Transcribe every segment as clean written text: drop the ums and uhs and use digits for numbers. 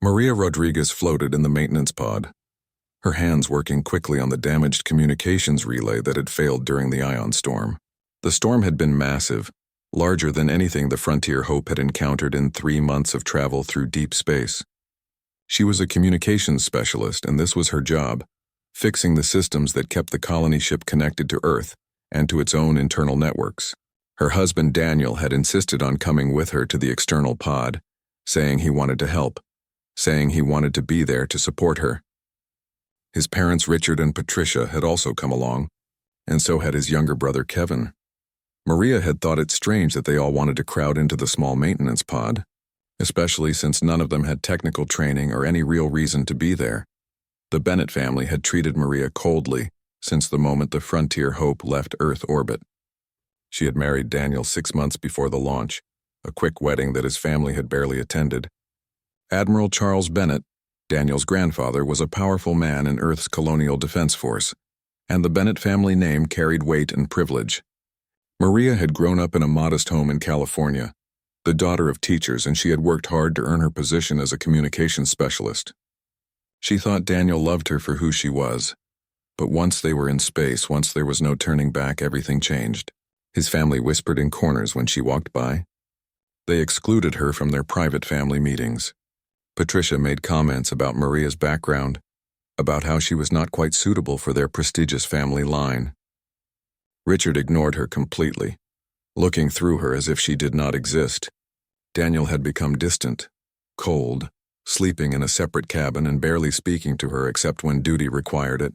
Maria Rodriguez floated in the maintenance pod, her hands working quickly on the damaged communications relay that had failed during the ion storm. The storm had been massive, larger than anything the Frontier Hope had encountered in 3 months of travel through deep space. She was a communications specialist, and this was her job, fixing the systems that kept the colony ship connected to Earth and to its own internal networks. Her husband Daniel had insisted on coming with her to the external pod, saying he wanted to help, saying he wanted to be there to support her. His parents Richard and Patricia had also come along, and so had his younger brother Kevin. Maria had thought it strange that they all wanted to crowd into the small maintenance pod, especially since none of them had technical training or any real reason to be there. The Bennett family had treated Maria coldly since the moment the Frontier Hope left Earth orbit. She had married Daniel 6 months before the launch, a quick wedding that his family had barely attended. Admiral Charles Bennett, Daniel's grandfather, was a powerful man in Earth's colonial defense force, and the Bennett family name carried weight and privilege. Maria had grown up in a modest home in California, the daughter of teachers, and she had worked hard to earn her position as a communications specialist. She thought Daniel loved her for who she was, but once they were in space, once there was no turning back, everything changed. His family whispered in corners when she walked by. They excluded her from their private family meetings. Patricia made comments about Maria's background, about how she was not quite suitable for their prestigious family line. Richard ignored her completely, looking through her as if she did not exist. Daniel had become distant, cold, sleeping in a separate cabin and barely speaking to her except when duty required it.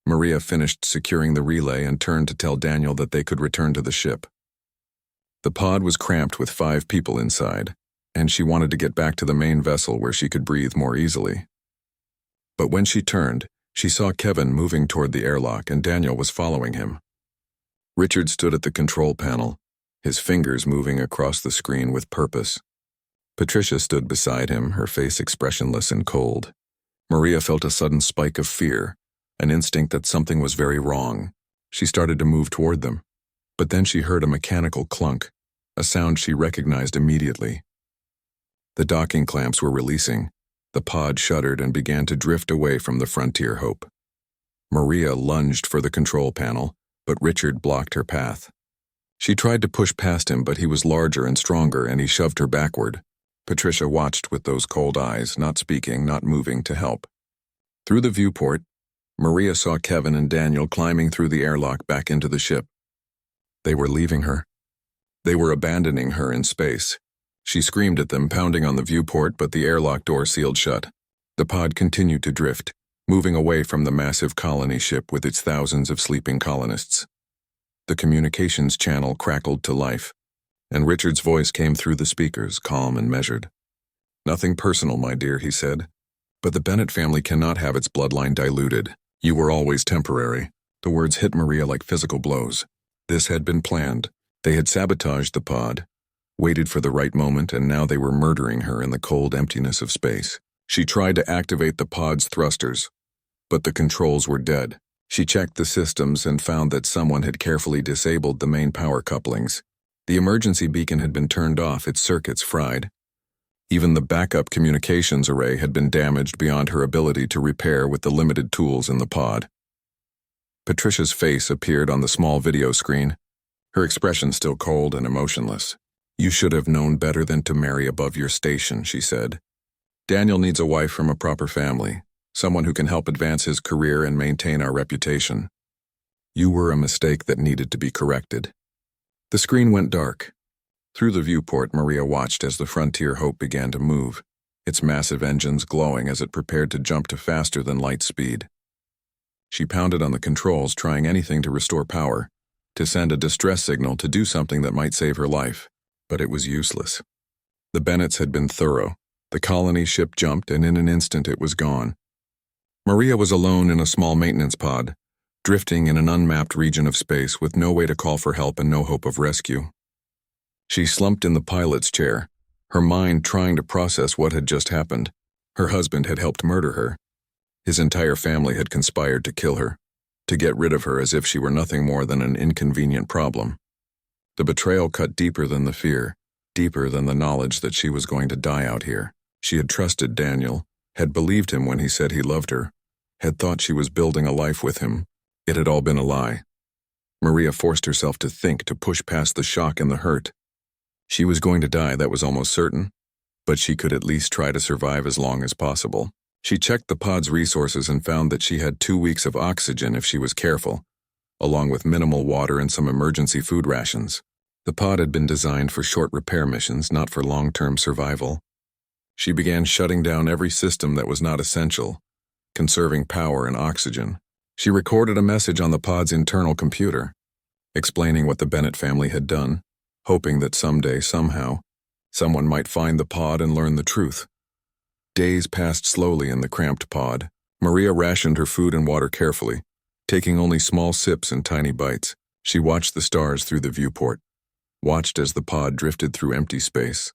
Maria finished securing the relay and turned to tell Daniel that they could return to the ship. The pod was cramped with 5 people inside, and she wanted to get back to the main vessel where she could breathe more easily. But when she turned, she saw Kevin moving toward the airlock, and Daniel was following him. Richard stood at the control panel, his fingers moving across the screen with purpose. Patricia stood beside him, her face expressionless and cold. Maria felt a sudden spike of fear, an instinct that something was very wrong. She started to move toward them, but then she heard a mechanical clunk, a sound she recognized immediately. The docking clamps were releasing. The pod shuddered and began to drift away from the Frontier Hope. Maria lunged for the control panel, but Richard blocked her path. She tried to push past him, but he was larger and stronger, and he shoved her backward. Patricia watched with those cold eyes, not speaking, not moving to help. Through the viewport, Maria saw Kevin and Daniel climbing through the airlock back into the ship. They were leaving her. They were abandoning her in space. She screamed at them, pounding on the viewport, but the airlock door sealed shut. The pod continued to drift, moving away from the massive colony ship with its thousands of sleeping colonists. The communications channel crackled to life, and Richard's voice came through the speakers, calm and measured. "Nothing personal, my dear," he said, "but the Bennett family cannot have its bloodline diluted. You were always temporary." The words hit Maria like physical blows. This had been planned. They had sabotaged the pod, waited for the right moment, and now they were murdering her in the cold emptiness of space. She tried to activate the pod's thrusters, but the controls were dead. She checked the systems and found that someone had carefully disabled the main power couplings. The emergency beacon had been turned off, its circuits fried. Even the backup communications array had been damaged beyond her ability to repair with the limited tools in the pod. Patricia's face appeared on the small video screen, her expression still cold and emotionless. "You should have known better than to marry above your station," she said. "Daniel needs a wife from a proper family, someone who can help advance his career and maintain our reputation. You were a mistake that needed to be corrected." The screen went dark. Through the viewport, Maria watched as the Frontier Hope began to move, its massive engines glowing as it prepared to jump to faster than light speed. She pounded on the controls, trying anything to restore power, to send a distress signal, to do something that might save her life. But it was useless. The Bennetts had been thorough. The colony ship jumped, and in an instant it was gone. Maria was alone in a small maintenance pod, drifting in an unmapped region of space with no way to call for help and no hope of rescue. She slumped in the pilot's chair, her mind trying to process what had just happened. Her husband had helped murder her. His entire family had conspired to kill her, to get rid of her as if she were nothing more than an inconvenient problem. The betrayal cut deeper than the fear, deeper than the knowledge that she was going to die out here. She had trusted Daniel, had believed him when he said he loved her, had thought she was building a life with him. It had all been a lie. Maria forced herself to think, to push past the shock and the hurt. She was going to die, that was almost certain, but she could at least try to survive as long as possible. She checked the pod's resources and found that she had 2 weeks of oxygen if she was careful, along with minimal water and some emergency food rations. The pod had been designed for short repair missions, not for long-term survival. She began shutting down every system that was not essential, conserving power and oxygen. She recorded a message on the pod's internal computer, explaining what the Bennett family had done, hoping that someday, somehow, someone might find the pod and learn the truth. Days passed slowly in the cramped pod. Maria rationed her food and water carefully, taking only small sips and tiny bites. She watched the stars through the viewport, watched as the pod drifted through empty space,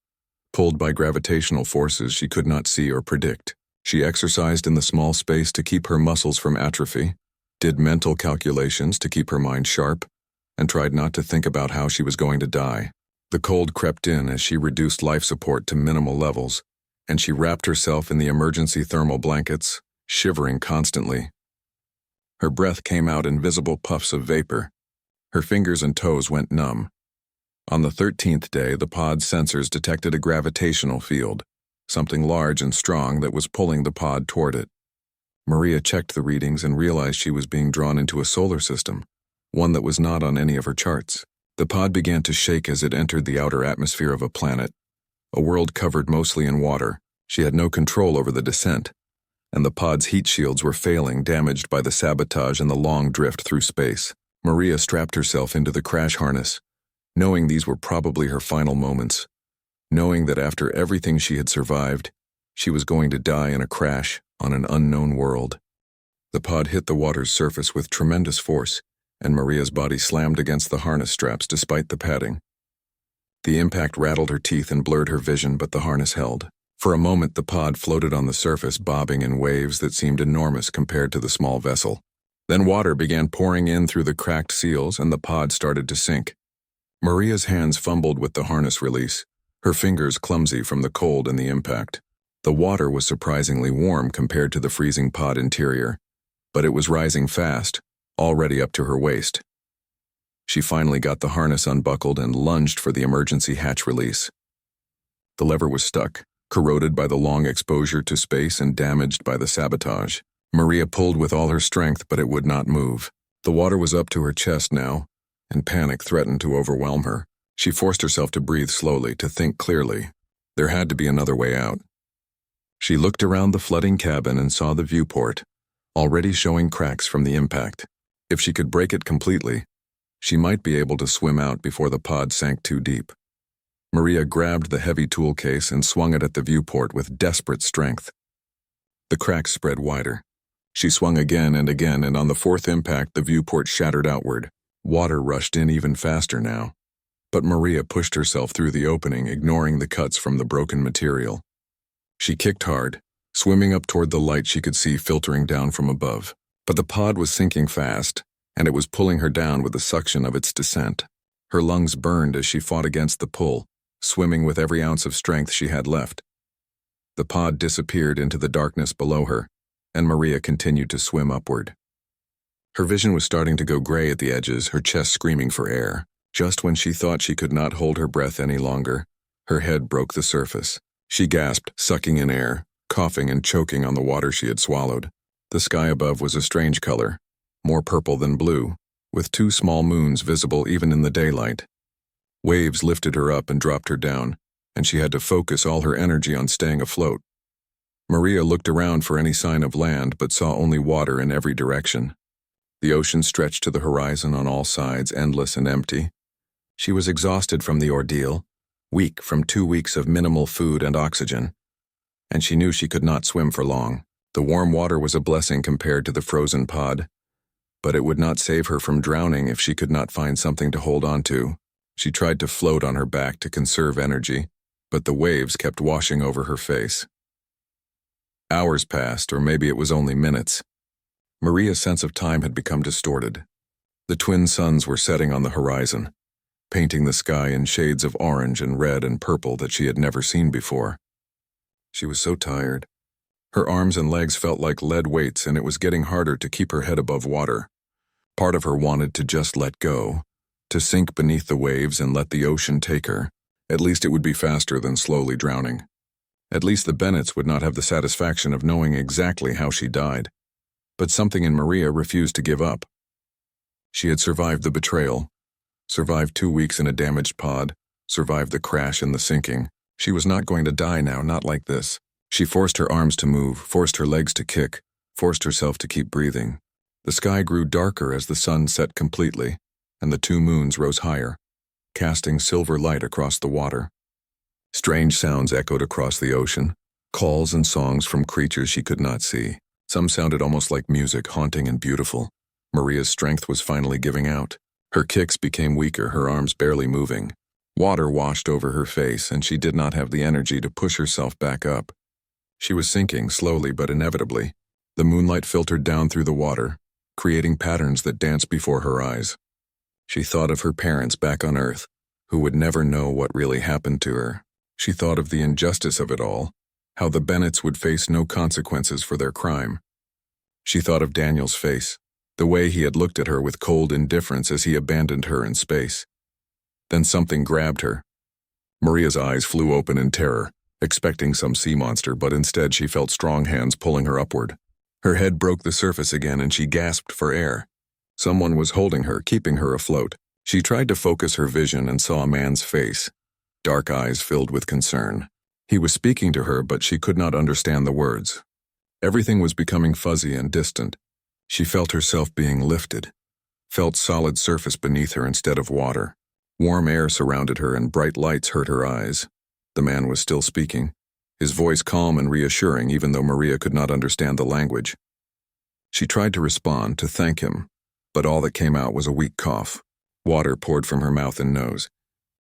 pulled by gravitational forces she could not see or predict. She exercised in the small space to keep her muscles from atrophy, did mental calculations to keep her mind sharp, and tried not to think about how she was going to die. The cold crept in as she reduced life support to minimal levels, and she wrapped herself in the emergency thermal blankets, shivering constantly. Her breath came out in visible puffs of vapor. Her fingers and toes went numb. On the 13th day, the pod's sensors detected a gravitational field, something large and strong that was pulling the pod toward it. Maria checked the readings and realized she was being drawn into a solar system, one that was not on any of her charts. The pod began to shake as it entered the outer atmosphere of a planet, a world covered mostly in water. She had no control over the descent, and the pod's heat shields were failing, damaged by the sabotage and the long drift through space. Maria strapped herself into the crash harness, knowing these were probably her final moments, knowing that after everything she had survived, she was going to die in a crash on an unknown world. The pod hit the water's surface with tremendous force, and Maria's body slammed against the harness straps despite the padding. The impact rattled her teeth and blurred her vision, but the harness held. For a moment, the pod floated on the surface, bobbing in waves that seemed enormous compared to the small vessel. Then water began pouring in through the cracked seals, and the pod started to sink. Maria's hands fumbled with the harness release, her fingers clumsy from the cold and the impact. The water was surprisingly warm compared to the freezing pod interior, but it was rising fast, already up to her waist. She finally got the harness unbuckled and lunged for the emergency hatch release. The lever was stuck, corroded by the long exposure to space and damaged by the sabotage. Maria pulled with all her strength, but it would not move. The water was up to her chest now, and panic threatened to overwhelm her. She forced herself to breathe slowly, to think clearly. There had to be another way out. She looked around the flooding cabin and saw the viewport, already showing cracks from the impact. If she could break it completely, she might be able to swim out before the pod sank too deep. Maria grabbed the heavy tool case and swung it at the viewport with desperate strength. The cracks spread wider. She swung again, and on the fourth impact, the viewport shattered outward. Water rushed in even faster now. But Maria pushed herself through the opening, ignoring the cuts from the broken material. She kicked hard, swimming up toward the light she could see filtering down from above. But the pod was sinking fast, and it was pulling her down with the suction of its descent. Her lungs burned as she fought against the pull, swimming with every ounce of strength she had left. The pod disappeared into the darkness below her, and Maria continued to swim upward. Her vision was starting to go gray at the edges, her chest screaming for air. Just when she thought she could not hold her breath any longer, her head broke the surface. She gasped, sucking in air, coughing and choking on the water she had swallowed. The sky above was a strange color, more purple than blue, with 2 small moons visible even in the daylight. Waves lifted her up and dropped her down, and she had to focus all her energy on staying afloat. Maria looked around for any sign of land, but saw only water in every direction. The ocean stretched to the horizon on all sides, endless and empty. She was exhausted from the ordeal, weak from 2 weeks of minimal food and oxygen, and she knew she could not swim for long. The warm water was a blessing compared to the frozen pod, but it would not save her from drowning if she could not find something to hold on to. She tried to float on her back to conserve energy, but the waves kept washing over her face. Hours passed, or maybe it was only minutes. Maria's sense of time had become distorted. The twin suns were setting on the horizon, painting the sky in shades of orange and red and purple that she had never seen before. She was so tired. Her arms and legs felt like lead weights, and it was getting harder to keep her head above water. Part of her wanted to just let go, to sink beneath the waves and let the ocean take her. At least it would be faster than slowly drowning. At least the Bennetts would not have the satisfaction of knowing exactly how she died. But something in Maria refused to give up. She had survived the betrayal, survived 2 weeks in a damaged pod, survived the crash and the sinking. She was not going to die now, not like this. She forced her arms to move, forced her legs to kick, forced herself to keep breathing. The sky grew darker as the sun set completely, and the 2 moons rose higher, casting silver light across the water. Strange sounds echoed across the ocean, calls and songs from creatures she could not see. Some sounded almost like music, haunting and beautiful. Maria's strength was finally giving out. Her kicks became weaker, her arms barely moving. Water washed over her face, and she did not have the energy to push herself back up. She was sinking, slowly but inevitably. The moonlight filtered down through the water, creating patterns that danced before her eyes. She thought of her parents back on Earth, who would never know what really happened to her. She thought of the injustice of it all, how the Bennetts would face no consequences for their crime. She thought of Daniel's face, the way he had looked at her with cold indifference as he abandoned her in space. Then something grabbed her. Maria's eyes flew open in terror, expecting some sea monster, but instead she felt strong hands pulling her upward. Her head broke the surface again and she gasped for air. Someone was holding her, keeping her afloat. She tried to focus her vision and saw a man's face, dark eyes filled with concern. He was speaking to her, but she could not understand the words. Everything was becoming fuzzy and distant. She felt herself being lifted, felt solid surface beneath her instead of water. Warm air surrounded her and bright lights hurt her eyes. The man was still speaking, his voice calm and reassuring even though Maria could not understand the language. She tried to respond, to thank him, but all that came out was a weak cough. Water poured from her mouth and nose.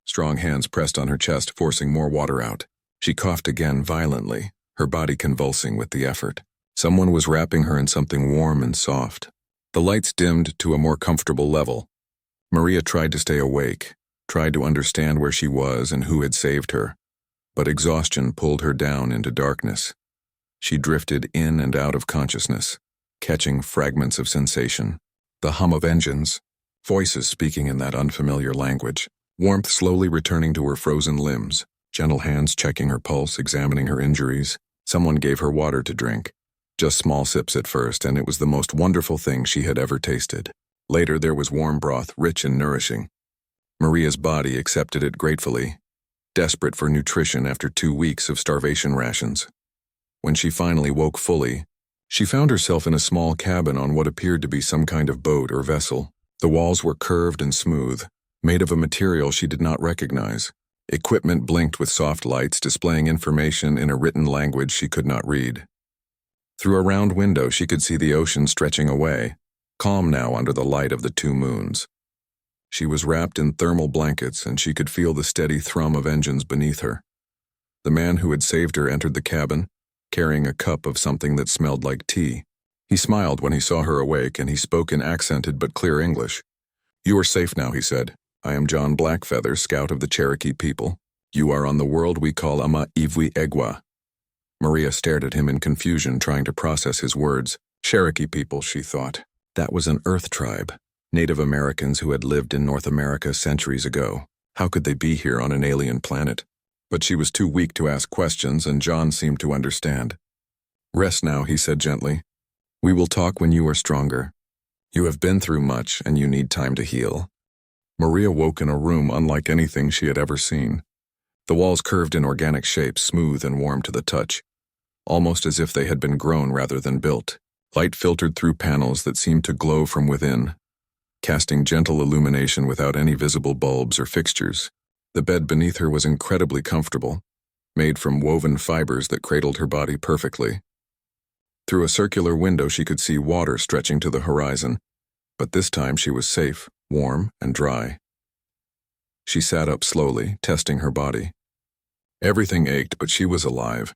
Strong hands pressed on her chest, forcing more water out. She coughed again violently, her body convulsing with the effort. Someone was wrapping her in something warm and soft. The lights dimmed to a more comfortable level. Maria tried to stay awake, tried to understand where she was and who had saved her, but exhaustion pulled her down into darkness. She drifted in and out of consciousness, catching fragments of sensation. The hum of engines, voices speaking in that unfamiliar language, warmth slowly returning to her frozen limbs, gentle hands checking her pulse, examining her injuries. Someone gave her water to drink. Just small sips at first, and it was the most wonderful thing she had ever tasted. Later there was warm broth, rich and nourishing. Maria's body accepted it gratefully, desperate for nutrition after 2 weeks of starvation rations. When she finally woke fully, she found herself in a small cabin on what appeared to be some kind of boat or vessel. The walls were curved and smooth, made of a material she did not recognize. Equipment blinked with soft lights, displaying information in a written language she could not read. Through a round window she could see the ocean stretching away, calm now under the light of the 2 moons. She was wrapped in thermal blankets and she could feel the steady thrum of engines beneath her. The man who had saved her entered the cabin, carrying a cup of something that smelled like tea. He smiled when he saw her awake and he spoke in accented but clear English. "You are safe now," he said. "I am John Blackfeather, scout of the Cherokee people. You are on the world we call Ama Ivwi Egwa." Maria stared at him in confusion, trying to process his words. Cherokee people, she thought. That was an Earth tribe, Native Americans who had lived in North America centuries ago. How could they be here on an alien planet? But she was too weak to ask questions, and John seemed to understand. "Rest now," he said gently. "We will talk when you are stronger. You have been through much, and you need time to heal." Maria woke in a room unlike anything she had ever seen. The walls curved in organic shapes, smooth and warm to the touch, almost as if they had been grown rather than built. Light filtered through panels that seemed to glow from within, casting gentle illumination without any visible bulbs or fixtures. The bed beneath her was incredibly comfortable, made from woven fibers that cradled her body perfectly. Through a circular window she could see water stretching to the horizon, but this time she was safe, warm, and dry. She sat up slowly, testing her body. Everything ached, but she was alive.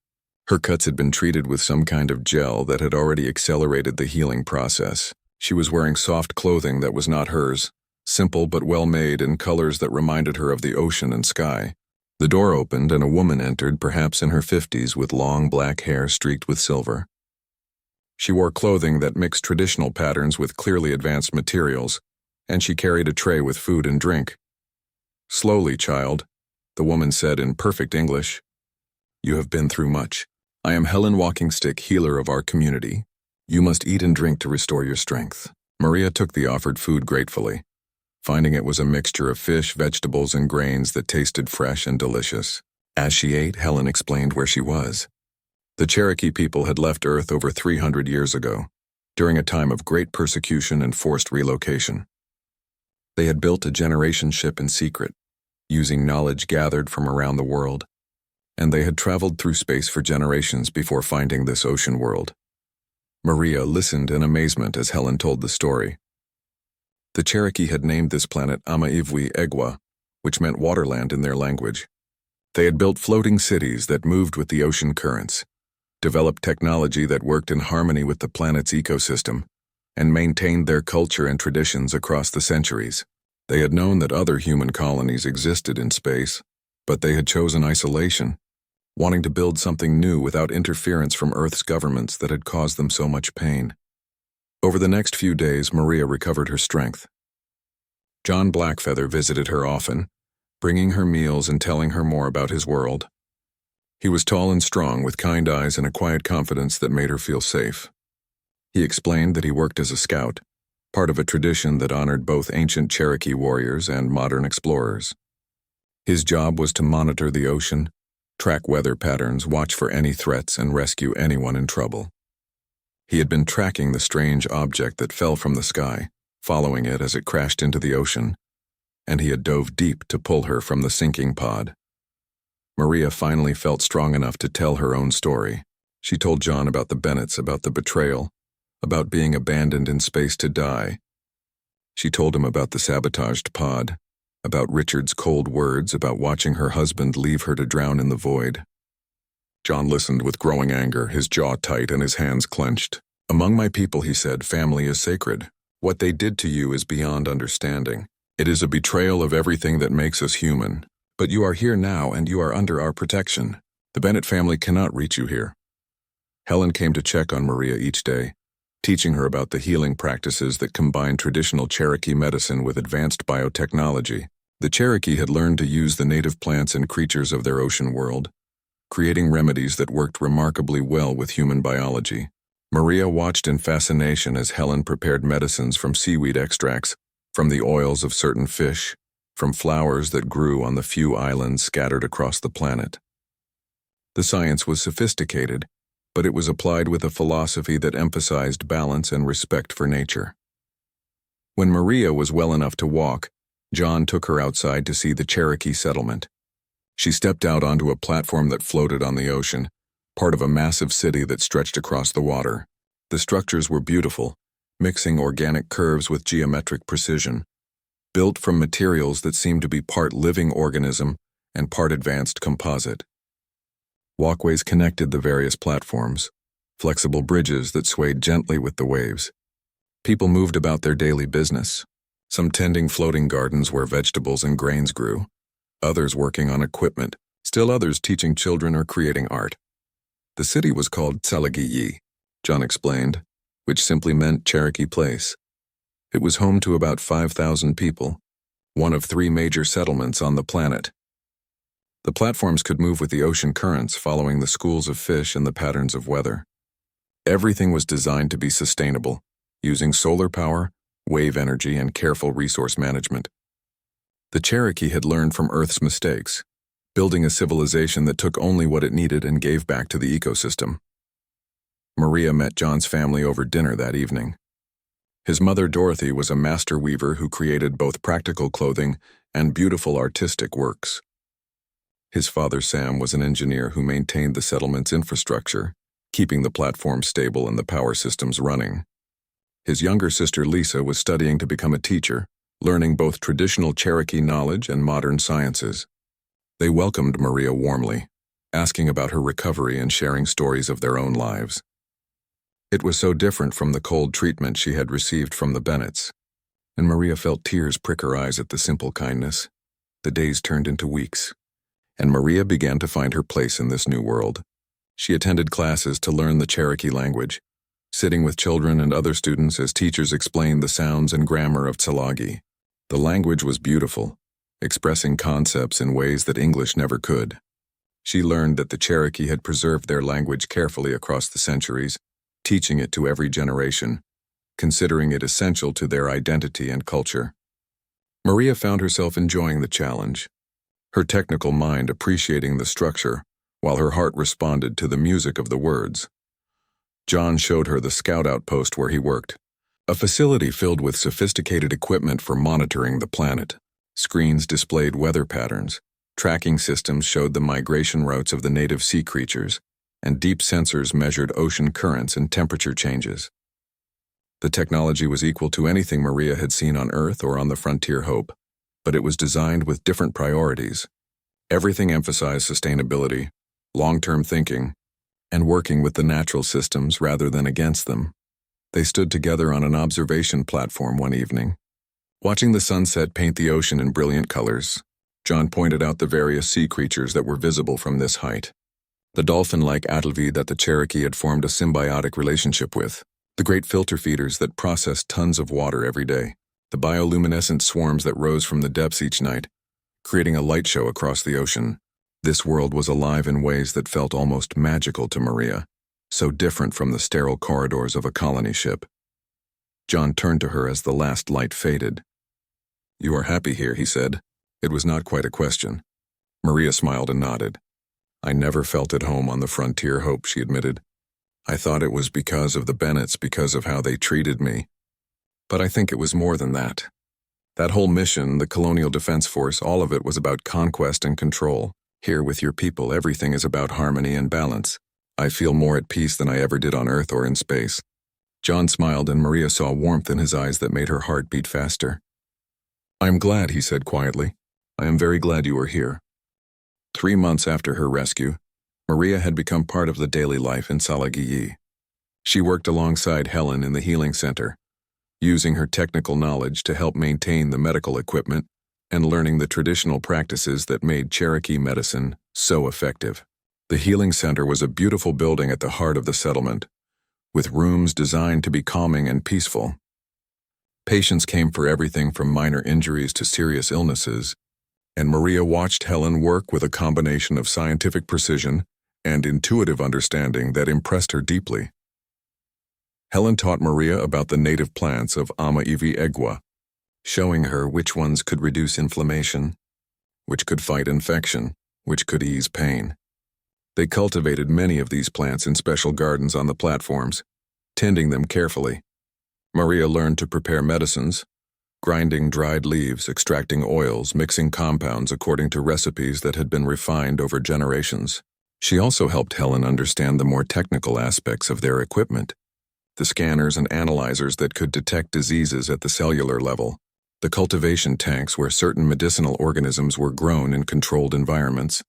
Her cuts had been treated with some kind of gel that had already accelerated the healing process. She was wearing soft clothing that was not hers, simple but well made in colors that reminded her of the ocean and sky. The door opened and a woman entered, perhaps in her 50s, with long black hair streaked with silver. She wore clothing that mixed traditional patterns with clearly advanced materials, and she carried a tray with food and drink. "Slowly, child," the woman said in perfect English. "You have been through much. I am Helen Walkingstick, healer of our community. You must eat and drink to restore your strength." Maria took the offered food gratefully, finding it was a mixture of fish, vegetables, and grains that tasted fresh and delicious. As she ate, Helen explained where she was. The Cherokee people had left Earth over 300 years ago, during a time of great persecution and forced relocation. They had built a generation ship in secret, using knowledge gathered from around the world, and they had traveled through space for generations before finding this ocean world. Maria listened in amazement as Helen told the story. The Cherokee had named this planet Ama-Ivwi Egwa, which meant waterland in their language. They had built floating cities that moved with the ocean currents, developed technology that worked in harmony with the planet's ecosystem, and maintained their culture and traditions across the centuries. They had known that other human colonies existed in space, but they had chosen isolation, wanting to build something new without interference from Earth's governments that had caused them so much pain. Over the next few days, Maria recovered her strength. John Blackfeather visited her often, bringing her meals and telling her more about his world. He was tall and strong, with kind eyes and a quiet confidence that made her feel safe. He explained that he worked as a scout, part of a tradition that honored both ancient Cherokee warriors and modern explorers. His job was to monitor the ocean, track weather patterns, watch for any threats, and rescue anyone in trouble. He had been tracking the strange object that fell from the sky, following it as it crashed into the ocean, and he had dove deep to pull her from the sinking pod. Maria finally felt strong enough to tell her own story. She told John about the Bennetts, about the betrayal, about being abandoned in space to die. She told him about the sabotaged pod, about Richard's cold words, about watching her husband leave her to drown in the void. John listened with growing anger, his jaw tight and his hands clenched. "Among my people," he said, "family is sacred. What they did to you is beyond understanding. It is a betrayal of everything that makes us human. But you are here now and you are under our protection. The Bennett family cannot reach you here." Helen came to check on Maria each day, teaching her about the healing practices that combine traditional Cherokee medicine with advanced biotechnology. The Cherokee had learned to use the native plants and creatures of their ocean world, creating remedies that worked remarkably well with human biology. Maria watched in fascination as Helen prepared medicines from seaweed extracts, from the oils of certain fish, from flowers that grew on the few islands scattered across the planet. The science was sophisticated, but it was applied with a philosophy that emphasized balance and respect for nature. When Maria was well enough to walk, John took her outside to see the Cherokee settlement. She stepped out onto a platform that floated on the ocean, part of a massive city that stretched across the water. The structures were beautiful, mixing organic curves with geometric precision, built from materials that seemed to be part living organism and part advanced composite. Walkways connected the various platforms, flexible bridges that swayed gently with the waves. People moved about their daily business, some tending floating gardens where vegetables and grains grew, others working on equipment, still others teaching children or creating art. The city was called Tsalagii, John explained, which simply meant Cherokee Place. It was home to about 5,000 people, one of 3 major settlements on the planet. The platforms could move with the ocean currents, following the schools of fish and the patterns of weather. Everything was designed to be sustainable, using solar power, wave energy, and careful resource management. The Cherokee had learned from Earth's mistakes, building a civilization that took only what it needed and gave back to the ecosystem. Maria met John's family over dinner that evening. His mother, Dorothy, was a master weaver who created both practical clothing and beautiful artistic works. His father, Sam, was an engineer who maintained the settlement's infrastructure, keeping the platform stable and the power systems running. His younger sister, Lisa, was studying to become a teacher, learning both traditional Cherokee knowledge and modern sciences. They welcomed Maria warmly, asking about her recovery and sharing stories of their own lives. It was so different from the cold treatment she had received from the Bennetts, and Maria felt tears prick her eyes at the simple kindness. The days turned into weeks, and Maria began to find her place in this new world. She attended classes to learn the Cherokee language, sitting with children and other students as teachers explained the sounds and grammar of Tsalagi. The language was beautiful, expressing concepts in ways that English never could. She learned that the Cherokee had preserved their language carefully across the centuries, teaching it to every generation, considering it essential to their identity and culture. Maria found herself enjoying the challenge, her technical mind appreciating the structure, while her heart responded to the music of the words. John showed her the scout outpost where he worked, a facility filled with sophisticated equipment for monitoring the planet. Screens displayed weather patterns, tracking systems showed the migration routes of the native sea creatures, and deep sensors measured ocean currents and temperature changes. The technology was equal to anything Maria had seen on Earth or on the Frontier Hope, but it was designed with different priorities. Everything emphasized sustainability, long-term thinking, and working with the natural systems rather than against them. They stood together on an observation platform one evening. Watching the sunset paint the ocean in brilliant colors, John pointed out the various sea creatures that were visible from this height. The dolphin-like Adelvi that the Cherokee had formed a symbiotic relationship with, the great filter feeders that processed tons of water every day, the bioluminescent swarms that rose from the depths each night, creating a light show across the ocean. This world was alive in ways that felt almost magical to Maria, so different from the sterile corridors of a colony ship. John turned to her as the last light faded. "You are happy here," he said. It was not quite a question. Maria smiled and nodded. "I never felt at home on the Frontier Hope," she admitted. "I thought it was because of the Bennetts, because of how they treated me. But I think it was more than that. That whole mission, the Colonial Defense Force, all of it was about conquest and control. Here with your people, everything is about harmony and balance. I feel more at peace than I ever did on Earth or in space." John smiled, and Maria saw warmth in his eyes that made her heart beat faster. "I am glad," he said quietly. "I am very glad you are here." 3 months after her rescue, Maria had become part of the daily life in Tsalagi. She worked alongside Helen in the healing center, using her technical knowledge to help maintain the medical equipment and learning the traditional practices that made Cherokee medicine so effective. The healing center was a beautiful building at the heart of the settlement, with rooms designed to be calming and peaceful. Patients came for everything from minor injuries to serious illnesses, and Maria watched Helen work with a combination of scientific precision and intuitive understanding that impressed her deeply. Helen taught Maria about the native plants of Ama-Ivi Egwa, showing her which ones could reduce inflammation, which could fight infection, which could ease pain. They cultivated many of these plants in special gardens on the platforms, tending them carefully. Maria learned to prepare medicines, grinding dried leaves, extracting oils, mixing compounds according to recipes that had been refined over generations. She also helped Helen understand the more technical aspects of their equipment, the scanners and analyzers that could detect diseases at the cellular level, the cultivation tanks where certain medicinal organisms were grown in controlled environments.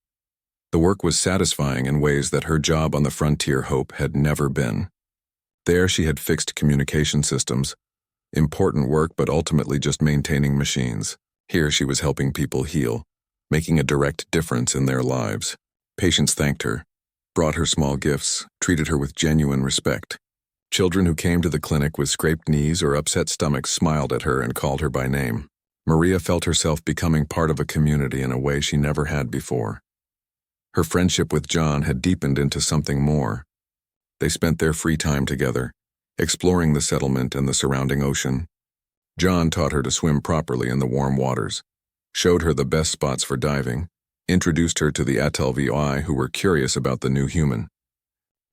The work was satisfying in ways that her job on the Frontier Hope had never been. There she had fixed communication systems, important work but ultimately just maintaining machines. Here she was helping people heal, making a direct difference in their lives. Patients thanked her, brought her small gifts, treated her with genuine respect. Children who came to the clinic with scraped knees or upset stomachs smiled at her and called her by name. Maria felt herself becoming part of a community in a way she never had before. Her friendship with John had deepened into something more. They spent their free time together, exploring the settlement and the surrounding ocean. John taught her to swim properly in the warm waters, showed her the best spots for diving, introduced her to the Atelvi who were curious about the new human.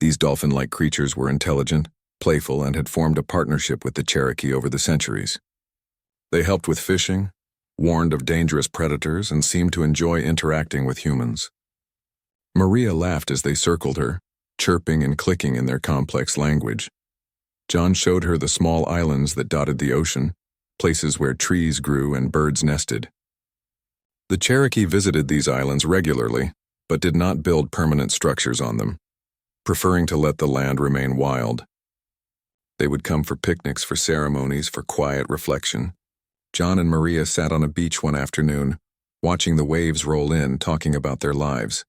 These dolphin-like creatures were intelligent, playful, and had formed a partnership with the Cherokee over the centuries. They helped with fishing, warned of dangerous predators, and seemed to enjoy interacting with humans. Maria laughed as they circled her, chirping and clicking in their complex language. John showed her the small islands that dotted the ocean, places where trees grew and birds nested. The Cherokee visited these islands regularly, but did not build permanent structures on them, preferring to let the land remain wild. They would come for picnics, for ceremonies, for quiet reflection. John and Maria sat on a beach one afternoon, watching the waves roll in, talking about their lives.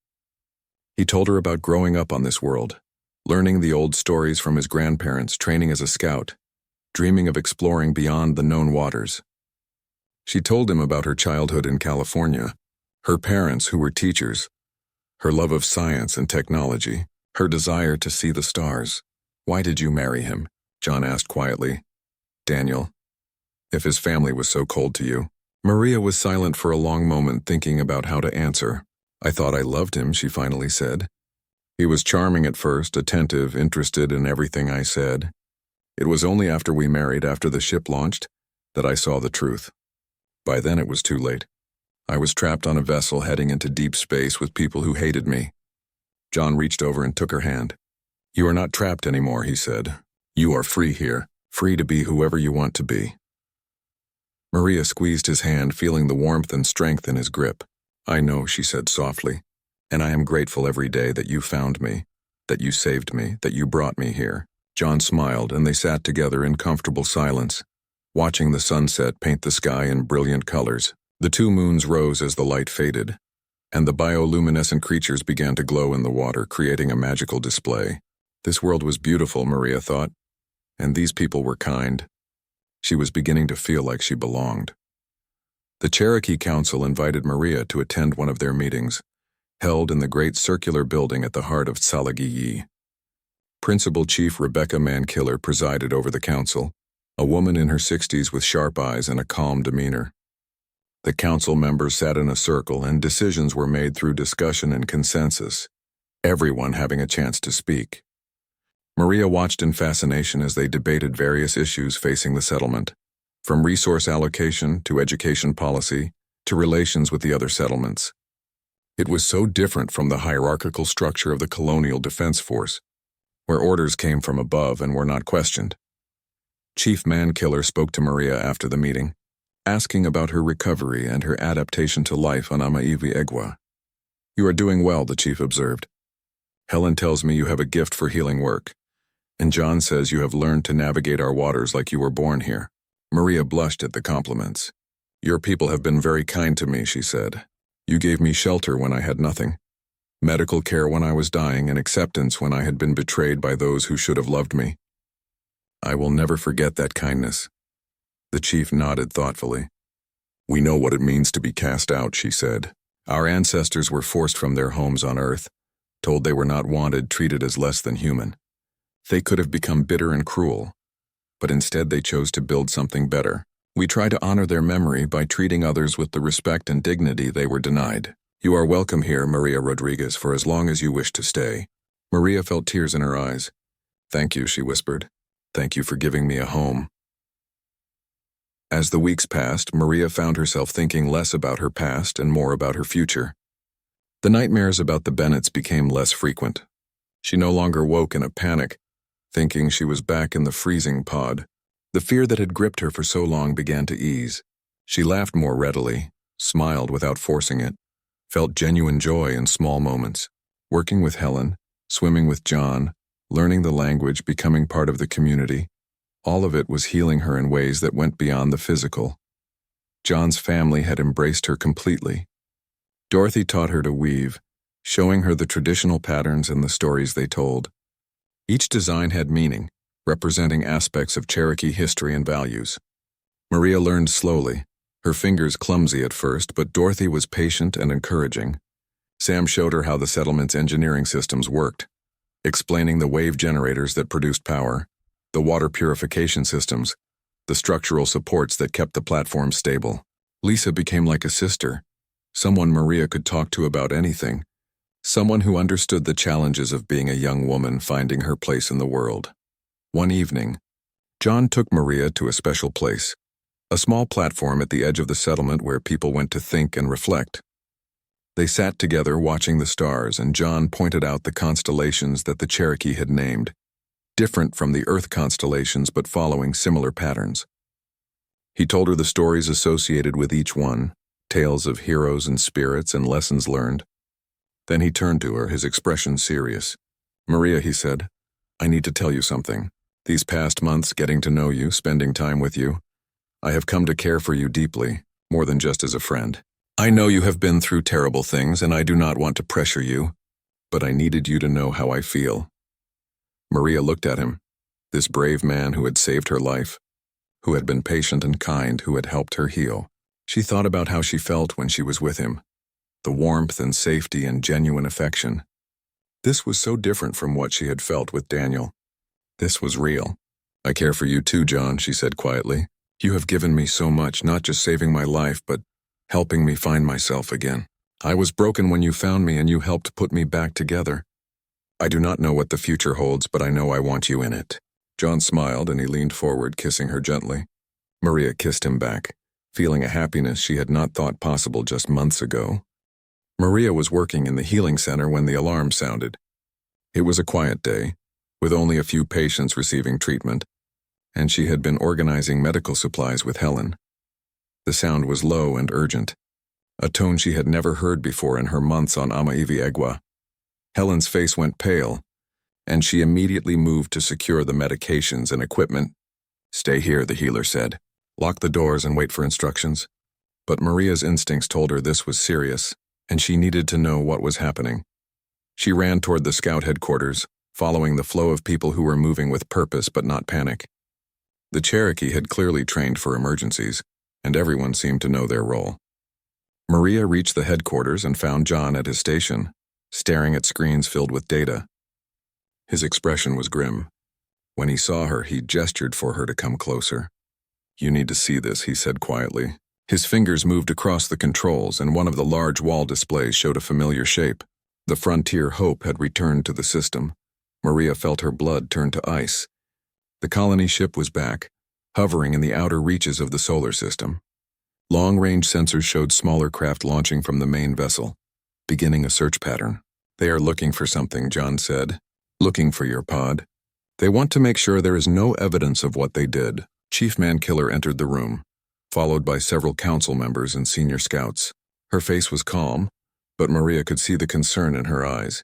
He told her about growing up on this world, learning the old stories from his grandparents, training as a scout, dreaming of exploring beyond the known waters. She told him about her childhood in California, her parents who were teachers, her love of science and technology, her desire to see the stars. "Why did you marry him?" John asked quietly. "Daniel, if his family was so cold to you." Maria was silent for a long moment, thinking about how to answer. "I thought I loved him," she finally said. "He was charming at first, attentive, interested in everything I said. It was only after we married, after the ship launched, that I saw the truth. By then it was too late. I was trapped on a vessel heading into deep space with people who hated me." John reached over and took her hand. "You are not trapped anymore," he said. "You are free here, free to be whoever you want to be." Maria squeezed his hand, feeling the warmth and strength in his grip. "I know," she said softly, "and I am grateful every day that you found me, that you saved me, that you brought me here." John smiled, and they sat together in comfortable silence, watching the sunset paint the sky in brilliant colors. The two moons rose as the light faded, and the bioluminescent creatures began to glow in the water, creating a magical display. This world was beautiful, Maria thought, and these people were kind. She was beginning to feel like she belonged. The Cherokee Council invited Maria to attend one of their meetings, held in the great circular building at the heart of Tsalagii. Principal Chief Rebecca Mankiller presided over the council, a woman in her 60s with sharp eyes and a calm demeanor. The council members sat in a circle, and decisions were made through discussion and consensus, everyone having a chance to speak. Maria watched in fascination as they debated various issues facing the settlement, from resource allocation to education policy to relations with the other settlements. It was so different from the hierarchical structure of the colonial defense force, where orders came from above and were not questioned. Chief Mankiller spoke to Maria after the meeting, asking about her recovery and her adaptation to life on Amaivi Egwa. "You are doing well," the chief observed. "Helen tells me you have a gift for healing work, and John says you have learned to navigate our waters like you were born here." Maria blushed at the compliments. "Your people have been very kind to me," she said. "You gave me shelter when I had nothing, medical care when I was dying, and acceptance when I had been betrayed by those who should have loved me. I will never forget that kindness." The chief nodded thoughtfully. "We know what it means to be cast out," she said. "Our ancestors were forced from their homes on Earth, told they were not wanted, treated as less than human. They could have become bitter and cruel, but instead they chose to build something better. We try to honor their memory by treating others with the respect and dignity they were denied. You are welcome here, Maria Rodriguez, for as long as you wish to stay." Maria felt tears in her eyes. "Thank you," she whispered. "Thank you for giving me a home." As the weeks passed, Maria found herself thinking less about her past and more about her future. The nightmares about the Bennetts became less frequent. She no longer woke in a panic, thinking she was back in the freezing pod. The fear that had gripped her for so long began to ease. She laughed more readily, smiled without forcing it, felt genuine joy in small moments. Working with Helen, swimming with John, learning the language, becoming part of the community, all of it was healing her in ways that went beyond the physical. John's family had embraced her completely. Dorothy taught her to weave, showing her the traditional patterns and the stories they told. Each design had meaning, representing aspects of Cherokee history and values. Maria learned slowly, her fingers clumsy at first, but Dorothy was patient and encouraging. Sam showed her how the settlement's engineering systems worked, explaining the wave generators that produced power, the water purification systems, the structural supports that kept the platform stable. Lisa became like a sister, someone Maria could talk to about anything, someone who understood the challenges of being a young woman finding her place in the world. One evening, John took Maria to a special place, a small platform at the edge of the settlement where people went to think and reflect. They sat together watching the stars, and John pointed out the constellations that the Cherokee had named, different from the Earth constellations but following similar patterns. He told her the stories associated with each one, tales of heroes and spirits and lessons learned. Then he turned to her, his expression serious. "Maria," he said, "I need to tell you something. These past months, getting to know you, spending time with you, I have come to care for you deeply, more than just as a friend. I know you have been through terrible things, and I do not want to pressure you, but I needed you to know how I feel." Maria looked at him, this brave man who had saved her life, who had been patient and kind, who had helped her heal. She thought about how she felt when she was with him, the warmth and safety and genuine affection. This was so different from what she had felt with Daniel. This was real. "I care for you too, John," she said quietly. "You have given me so much, not just saving my life, but helping me find myself again. I was broken when you found me, and you helped put me back together. I do not know what the future holds, but I know I want you in it." John smiled, and he leaned forward, kissing her gently. Maria kissed him back, feeling a happiness she had not thought possible just months ago. Maria was working in the healing center when the alarm sounded. It was a quiet day, with only a few patients receiving treatment, and she had been organizing medical supplies with Helen. The sound was low and urgent, a tone she had never heard before in her months on Amaiviegua. Helen's face went pale, and she immediately moved to secure the medications and equipment. "Stay here," the healer said. "Lock the doors and wait for instructions." But Maria's instincts told her this was serious, and she needed to know what was happening. She ran toward the scout headquarters, following the flow of people who were moving with purpose but not panic. The Cherokee had clearly trained for emergencies, and everyone seemed to know their role. Maria reached the headquarters and found John at his station, staring at screens filled with data. His expression was grim. When he saw her, he gestured for her to come closer. "You need to see this," he said quietly. His fingers moved across the controls, and one of the large wall displays showed a familiar shape. The Frontier Hope had returned to the system. Maria felt her blood turn to ice. The colony ship was back, hovering in the outer reaches of the solar system. Long-range sensors showed smaller craft launching from the main vessel, beginning a search pattern. "They are looking for something," John said. "Looking for your pod. They want to make sure there is no evidence of what they did." Chief Man-Killer entered the room, followed by several council members and senior scouts. Her face was calm, but Maria could see the concern in her eyes.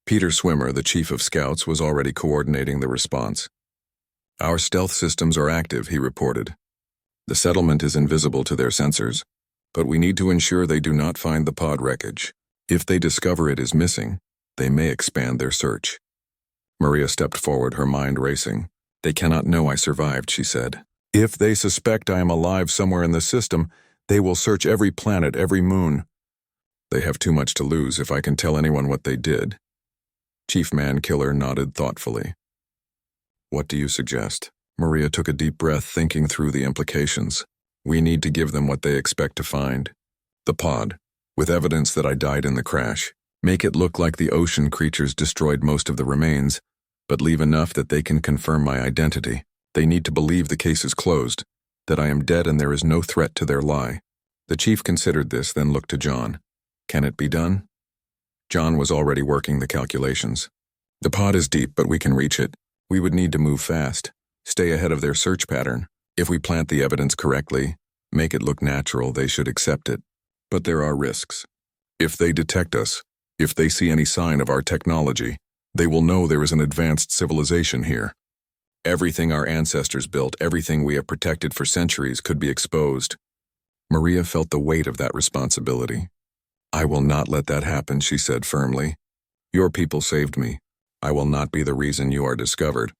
Peter Swimmer, the chief of scouts, was already coordinating the response. "Our stealth systems are active," he reported. "The settlement is invisible to their sensors, but we need to ensure they do not find the pod wreckage. If they discover it is missing, they may expand their search." Maria stepped forward, her mind racing. "They cannot know I survived," she said. "If they suspect I am alive somewhere in the system, they will search every planet, every moon. They have too much to lose if I can tell anyone what they did." Chief Man-Killer nodded thoughtfully. "What do you suggest?" Maria took a deep breath, thinking through the implications. "We need to give them what they expect to find. The pod, with evidence that I died in the crash. Make it look like the ocean creatures destroyed most of the remains, but leave enough that they can confirm my identity. They need to believe the case is closed, that I am dead and there is no threat to their lie." The chief considered this, then looked to John. "Can it be done?" John was already working the calculations. "The pod is deep, but we can reach it. We would need to move fast, stay ahead of their search pattern. If we plant the evidence correctly, make it look natural, they should accept it. But there are risks. If they detect us, if they see any sign of our technology, they will know there is an advanced civilization here. Everything our ancestors built, everything we have protected for centuries could be exposed." Maria felt the weight of that responsibility. "I will not let that happen," she said firmly. "Your people saved me. I will not be the reason you are discovered."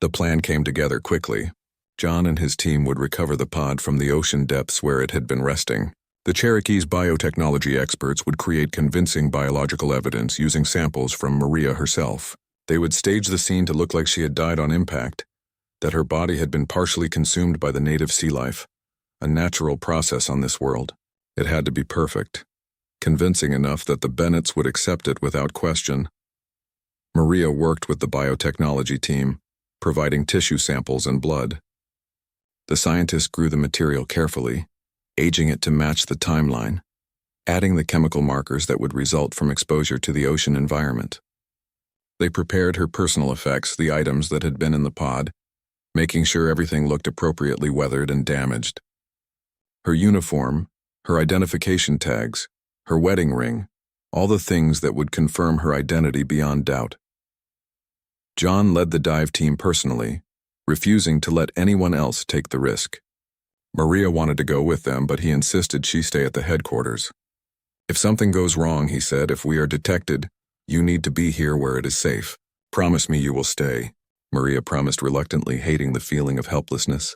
The plan came together quickly. John and his team would recover the pod from the ocean depths where it had been resting. The Cherokee's biotechnology experts would create convincing biological evidence using samples from Maria herself. They would stage the scene to look like she had died on impact, that her body had been partially consumed by the native sea life, a natural process on this world. It had to be perfect, convincing enough that the Bennetts would accept it without question. Maria worked with the biotechnology team, providing tissue samples and blood. The scientists grew the material carefully, aging it to match the timeline, adding the chemical markers that would result from exposure to the ocean environment. They prepared her personal effects, the items that had been in the pod, making sure everything looked appropriately weathered and damaged. Her uniform, her identification tags, her wedding ring, all the things that would confirm her identity beyond doubt. John led the dive team personally, refusing to let anyone else take the risk. Maria wanted to go with them, but he insisted she stay at the headquarters. If something goes wrong, he said, if we are detected, you need to be here where it is safe. Promise me you will stay. Maria promised reluctantly, hating the feeling of helplessness.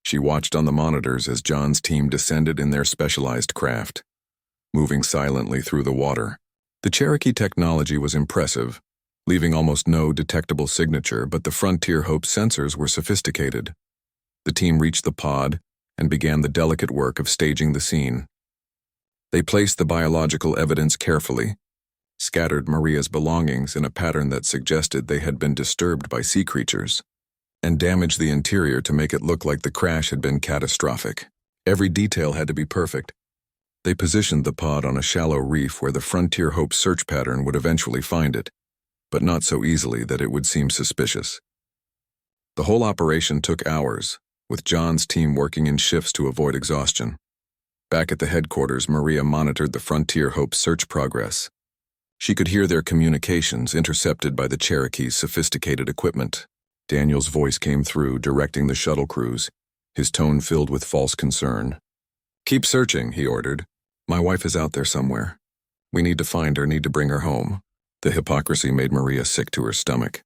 She watched on the monitors as John's team descended in their specialized craft, moving silently through the water. The Cherokee technology was impressive, leaving almost no detectable signature, but the Frontier Hope's sensors were sophisticated. The team reached the pod and began the delicate work of staging the scene. They placed the biological evidence carefully, scattered Maria's belongings in a pattern that suggested they had been disturbed by sea creatures, and damaged the interior to make it look like the crash had been catastrophic. Every detail had to be perfect. They positioned the pod on a shallow reef where the Frontier Hope's search pattern would eventually find it, but not so easily that it would seem suspicious. The whole operation took hours, with John's team working in shifts to avoid exhaustion. Back at the headquarters, Maria monitored the Frontier Hope's search progress. She could hear their communications intercepted by the Cherokee's sophisticated equipment. Daniel's voice came through, directing the shuttle crews, his tone filled with false concern. "Keep searching," he ordered. "My wife is out there somewhere. We need to find her, need to bring her home." The hypocrisy made Maria sick to her stomach.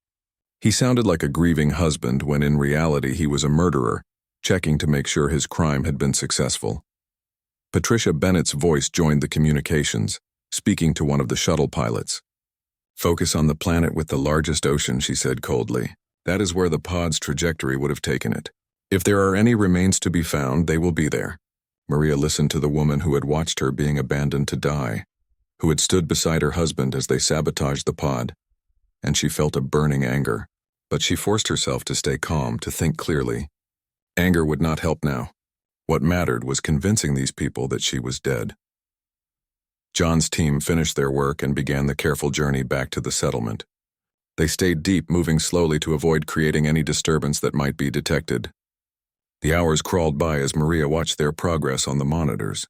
He sounded like a grieving husband when in reality he was a murderer, checking to make sure his crime had been successful. Patricia Bennett's voice joined the communications, speaking to one of the shuttle pilots. "Focus on the planet with the largest ocean," she said coldly. "That is where the pod's trajectory would have taken it. If there are any remains to be found, they will be there." Maria listened to the woman who had watched her being abandoned to die, who had stood beside her husband as they sabotaged the pod, and she felt a burning anger. But she forced herself to stay calm, to think clearly. Anger would not help now. What mattered was convincing these people that she was dead. John's team finished their work and began the careful journey back to the settlement. They stayed deep, moving slowly to avoid creating any disturbance that might be detected. The hours crawled by as Maria watched their progress on the monitors.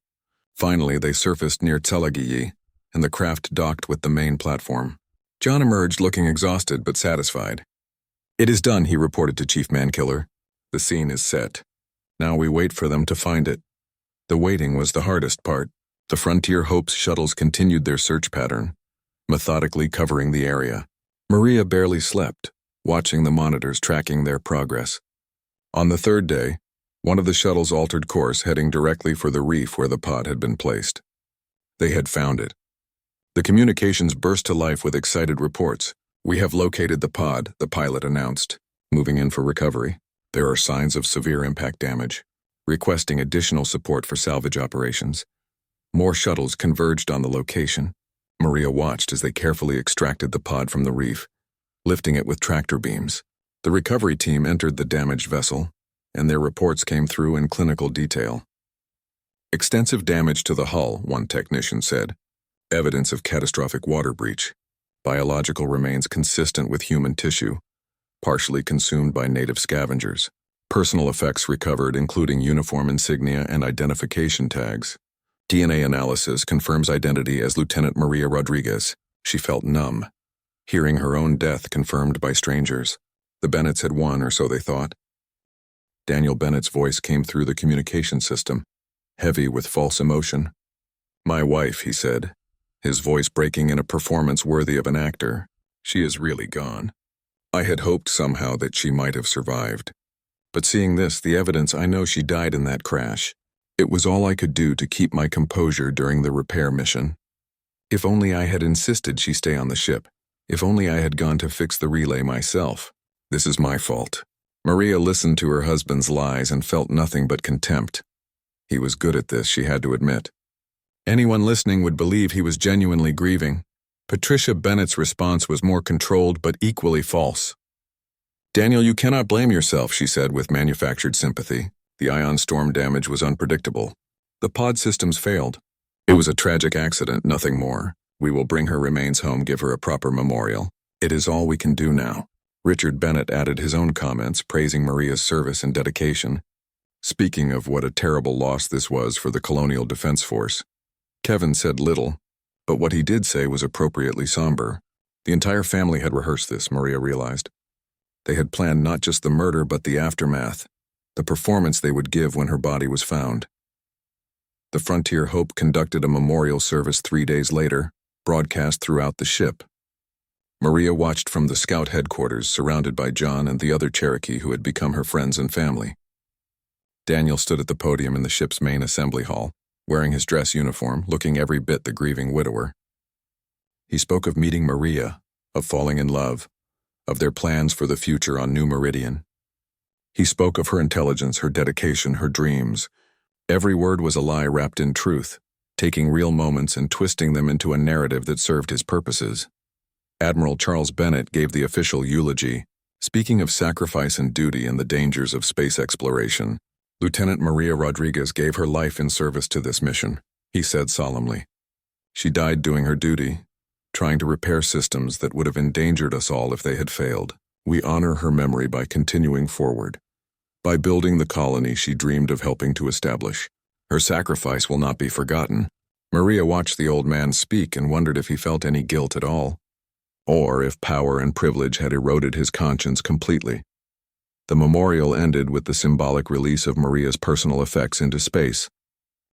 Finally, they surfaced near Cherokee, and the craft docked with the main platform. John emerged looking exhausted but satisfied. "It is done," he reported to Chief Mankiller. "The scene is set. Now we wait for them to find it." The waiting was the hardest part. The Frontier Hope's shuttles continued their search pattern, methodically covering the area. Maria barely slept, watching the monitors tracking their progress. On the third day, one of the shuttles altered course, heading directly for the reef where the pod had been placed. They had found it. The communications burst to life with excited reports. "We have located the pod," the pilot announced, moving in for recovery. "There are signs of severe impact damage," requesting additional support for salvage operations. More shuttles converged on the location. Maria watched as they carefully extracted the pod from the reef, lifting it with tractor beams. The recovery team entered the damaged vessel, and their reports came through in clinical detail. "Extensive damage to the hull," one technician said. "Evidence of catastrophic water breach. Biological remains consistent with human tissue, partially consumed by native scavengers. Personal effects recovered, including uniform insignia and identification tags. DNA analysis confirms identity as Lieutenant Maria Rodriguez." She felt numb, hearing her own death confirmed by strangers. The Bennetts had won, or so they thought. Daniel Bennett's voice came through the communication system, heavy with false emotion. "My wife," he said, his voice breaking in a performance worthy of an actor. "She is really gone. I had hoped somehow that she might have survived. But seeing this, the evidence, I know she died in that crash. It was all I could do to keep my composure during the repair mission. If only I had insisted she stay on the ship. If only I had gone to fix the relay myself. This is my fault." Maria listened to her husband's lies and felt nothing but contempt. He was good at this, she had to admit. Anyone listening would believe he was genuinely grieving. Patricia Bennett's response was more controlled but equally false. "Daniel, you cannot blame yourself," she said with manufactured sympathy. "The ion storm damage was unpredictable. The pod systems failed. It was a tragic accident, nothing more. We will bring her remains home, give her a proper memorial. It is all we can do now." Richard Bennett added his own comments, praising Maria's service and dedication, speaking of what a terrible loss this was for the Colonial Defense Force. Kevin said little, but what he did say was appropriately somber. The entire family had rehearsed this, Maria realized. They had planned not just the murder but the aftermath. the performance they would give when her body was found. The Frontier Hope conducted a memorial service 3 days later, broadcast throughout the ship. Maria watched from the scout headquarters, surrounded by John and the other Cherokee who had become her friends and family. Daniel stood at the podium in the ship's main assembly hall, wearing his dress uniform, looking every bit the grieving widower. He spoke of meeting Maria, of falling in love, of their plans for the future on New Meridian. He spoke of her intelligence, her dedication, her dreams. Every word was a lie wrapped in truth, taking real moments and twisting them into a narrative that served his purposes. Admiral Charles Bennett gave the official eulogy, speaking of sacrifice and duty and the dangers of space exploration. Lieutenant Maria Rodriguez gave her life in service to this mission, he said solemnly. She died doing her duty, trying to repair systems that would have endangered us all if they had failed. We honor her memory by continuing forward, by building the colony she dreamed of helping to establish. Her sacrifice will not be forgotten. Maria watched the old man speak and wondered if he felt any guilt at all, or if power and privilege had eroded his conscience completely. The memorial ended with the symbolic release of Maria's personal effects into space,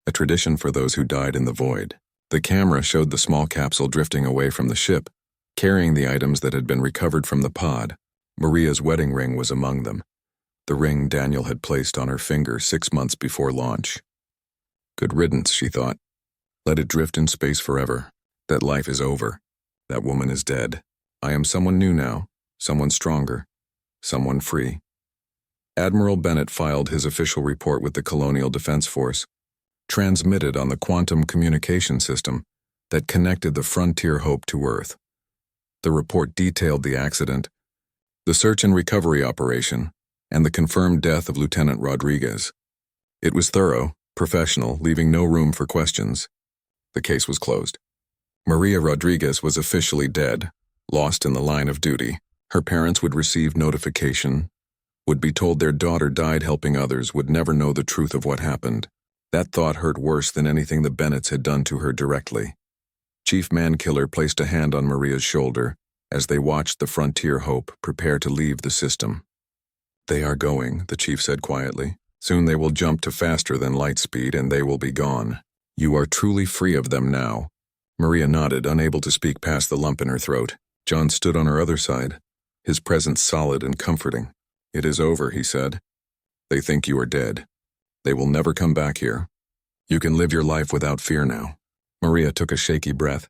a tradition for those who died in the void. The camera showed the small capsule drifting away from the ship, carrying the items that had been recovered from the pod. Maria's wedding ring was among them, the ring Daniel had placed on her finger 6 months before launch. Good riddance, she thought. Let it drift in space forever. That life is over. That woman is dead. I am someone new now, someone stronger, someone free. Admiral Bennett filed his official report with the Colonial Defense Force, transmitted on the quantum communication system that connected the Frontier Hope to Earth. The report detailed the accident, the search and recovery operation, and the confirmed death of Lieutenant Rodriguez. It was thorough, professional, leaving no room for questions. The case was closed. Maria Rodriguez was officially dead, lost in the line of duty. Her parents would receive notification, would be told their daughter died helping others, would never know the truth of what happened. That thought hurt worse than anything the Bennetts had done to her directly. Chief Mankiller placed a hand on Maria's shoulder as they watched the Frontier Hope prepare to leave the system. They are going, the chief said quietly. Soon they will jump to faster than light speed and they will be gone. You are truly free of them now. Maria nodded, unable to speak past the lump in her throat. John stood on her other side, his presence solid and comforting. It is over, he said. They think you are dead. They will never come back here. You can live your life without fear now. Maria took a shaky breath.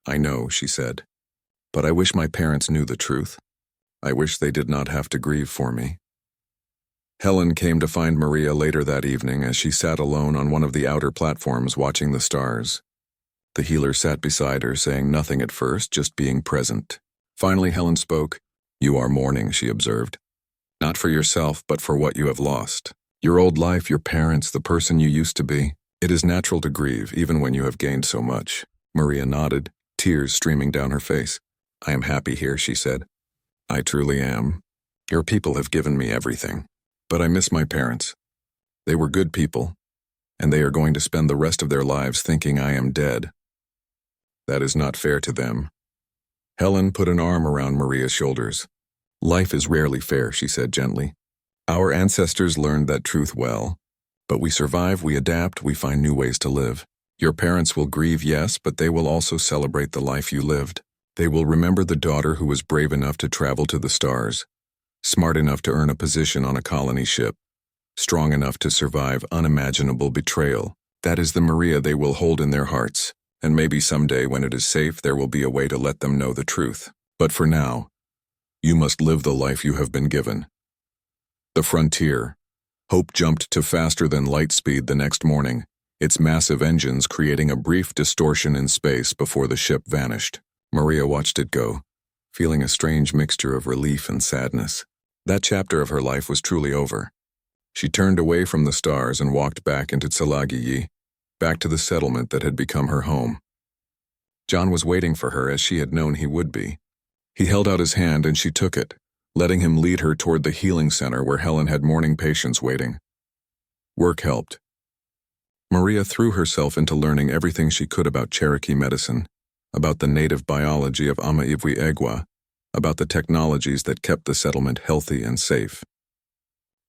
I know, she said. But I wish my parents knew the truth. I wish they did not have to grieve for me. Helen came to find Maria later that evening as she sat alone on one of the outer platforms watching the stars. The healer sat beside her, saying nothing at first, just being present. Finally, Helen spoke. You are mourning, she observed. Not for yourself, but for what you have lost. Your old life, your parents, the person you used to be. It is natural to grieve, even when you have gained so much. Maria nodded, tears streaming down her face. I am happy here, she said. I truly am. Your people have given me everything. But I miss my parents. They were good people, and they are going to spend the rest of their lives thinking I am dead. That is not fair to them. Helen put an arm around Maria's shoulders. Life is rarely fair, she said gently. Our ancestors learned that truth well. But we survive, we adapt, we find new ways to live. Your parents will grieve, yes, but they will also celebrate the life you lived. They will remember the daughter who was brave enough to travel to the stars, smart enough to earn a position on a colony ship, strong enough to survive unimaginable betrayal. That is the Maria they will hold in their hearts, and maybe someday when it is safe there will be a way to let them know the truth. But for now, you must live the life you have been given. The Frontier. Hope jumped to faster than light speed the next morning, its massive engines creating a brief distortion in space before the ship vanished. Maria watched it go, feeling a strange mixture of relief and sadness. That chapter of her life was truly over. She turned away from the stars and walked back into Tsalagyi, back to the settlement that had become her home. John was waiting for her as she had known he would be. He held out his hand and she took it, letting him lead her toward the healing center where Helen had mourning patients waiting. Work helped. Maria threw herself into learning everything she could about Cherokee medicine, about the native biology of Ama-Ivwi-Egwa, about the technologies that kept the settlement healthy and safe.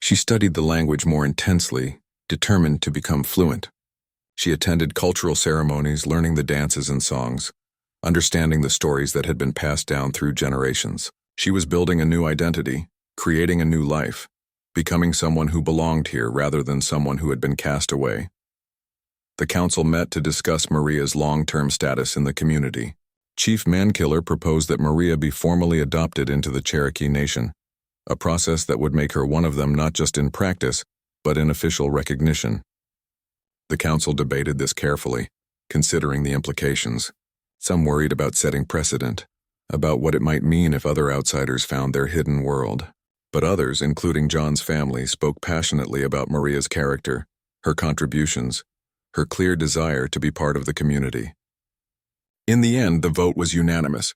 She studied the language more intensely, determined to become fluent. She attended cultural ceremonies, learning the dances and songs, understanding the stories that had been passed down through generations. She was building a new identity, creating a new life, becoming someone who belonged here rather than someone who had been cast away. The council met to discuss Maria's long-term status in the community. Chief Mankiller proposed that Maria be formally adopted into the Cherokee Nation, a process that would make her one of them not just in practice, but in official recognition. The council debated this carefully, considering the implications. Some worried about setting precedent, about what it might mean if other outsiders found their hidden world. But others, including John's family, spoke passionately about Maria's character, her contributions, her clear desire to be part of the community. In the end, the vote was unanimous.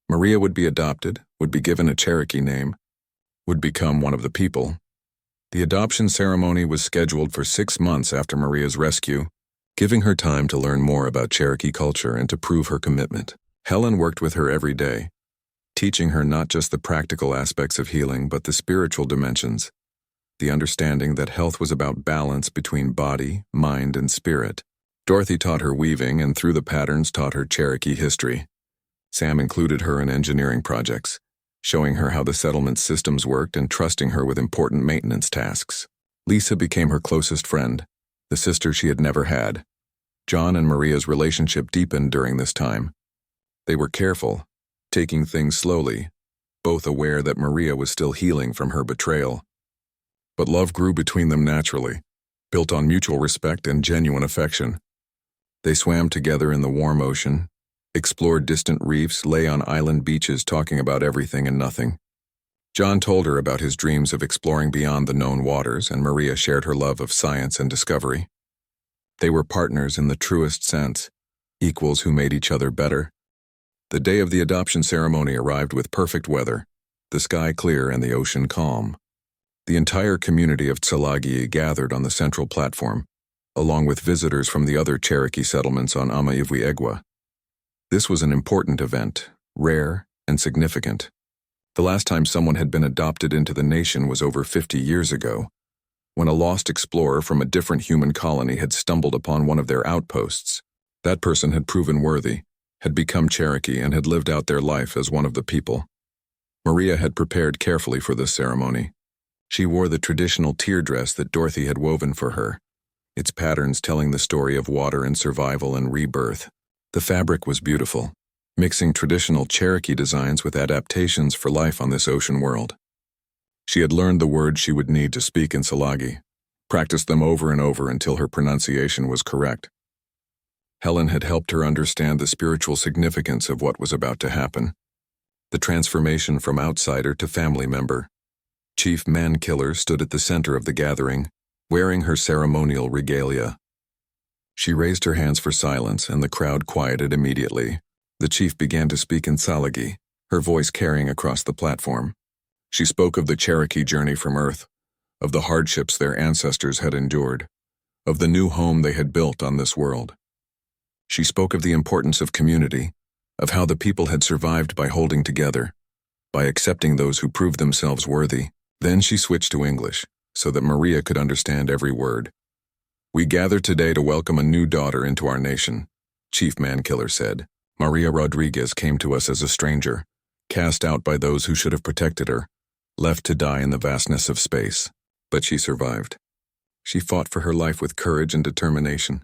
Maria would be adopted, would be given a Cherokee name, would become one of the people. The adoption ceremony was scheduled for 6 months after Maria's rescue, giving her time to learn more about Cherokee culture and to prove her commitment. Helen worked with her every day, teaching her not just the practical aspects of healing but the spiritual dimensions, the understanding that health was about balance between body, mind, and spirit. Dorothy taught her weaving and through the patterns taught her Cherokee history. Sam included her in engineering projects, showing her how the settlement systems worked and trusting her with important maintenance tasks. Lisa became her closest friend, the sister she had never had. John and Maria's relationship deepened during this time. They were careful, taking things slowly, both aware that Maria was still healing from her betrayal. But love grew between them naturally, built on mutual respect and genuine affection. They swam together in the warm ocean, explored distant reefs, lay on island beaches talking about everything and nothing. John told her about his dreams of exploring beyond the known waters, and Maria shared her love of science and discovery. They were partners in the truest sense, equals who made each other better. The day of the adoption ceremony arrived with perfect weather, the sky clear and the ocean calm. The entire community of Tsalagi gathered on the central platform, along with visitors from the other Cherokee settlements on Amaivwiegwa. This was an important event, rare and significant. The last time someone had been adopted into the nation was over 50 years ago, when a lost explorer from a different human colony had stumbled upon one of their outposts. That person had proven worthy, had become Cherokee, and had lived out their life as one of the people. Maria had prepared carefully for this ceremony. She wore the traditional tear dress that Dorothy had woven for her, its patterns telling the story of water and survival and rebirth. The fabric was beautiful, mixing traditional Cherokee designs with adaptations for life on this ocean world. She had learned the words she would need to speak in Tsalagi, practiced them over and over until her pronunciation was correct. Helen had helped her understand the spiritual significance of what was about to happen. The transformation from outsider to family member. Chief Mankiller stood at the center of the gathering, wearing her ceremonial regalia. She raised her hands for silence, and the crowd quieted immediately. The chief began to speak in Tsalagi, her voice carrying across the platform. She spoke of the Cherokee journey from Earth, of the hardships their ancestors had endured, of the new home they had built on this world. She spoke of the importance of community, of how the people had survived by holding together, by accepting those who proved themselves worthy. Then she switched to English, so that Maria could understand every word. "We gather today to welcome a new daughter into our nation," Chief Mankiller said. "Maria Rodriguez came to us as a stranger, cast out by those who should have protected her, left to die in the vastness of space. But she survived. She fought for her life with courage and determination.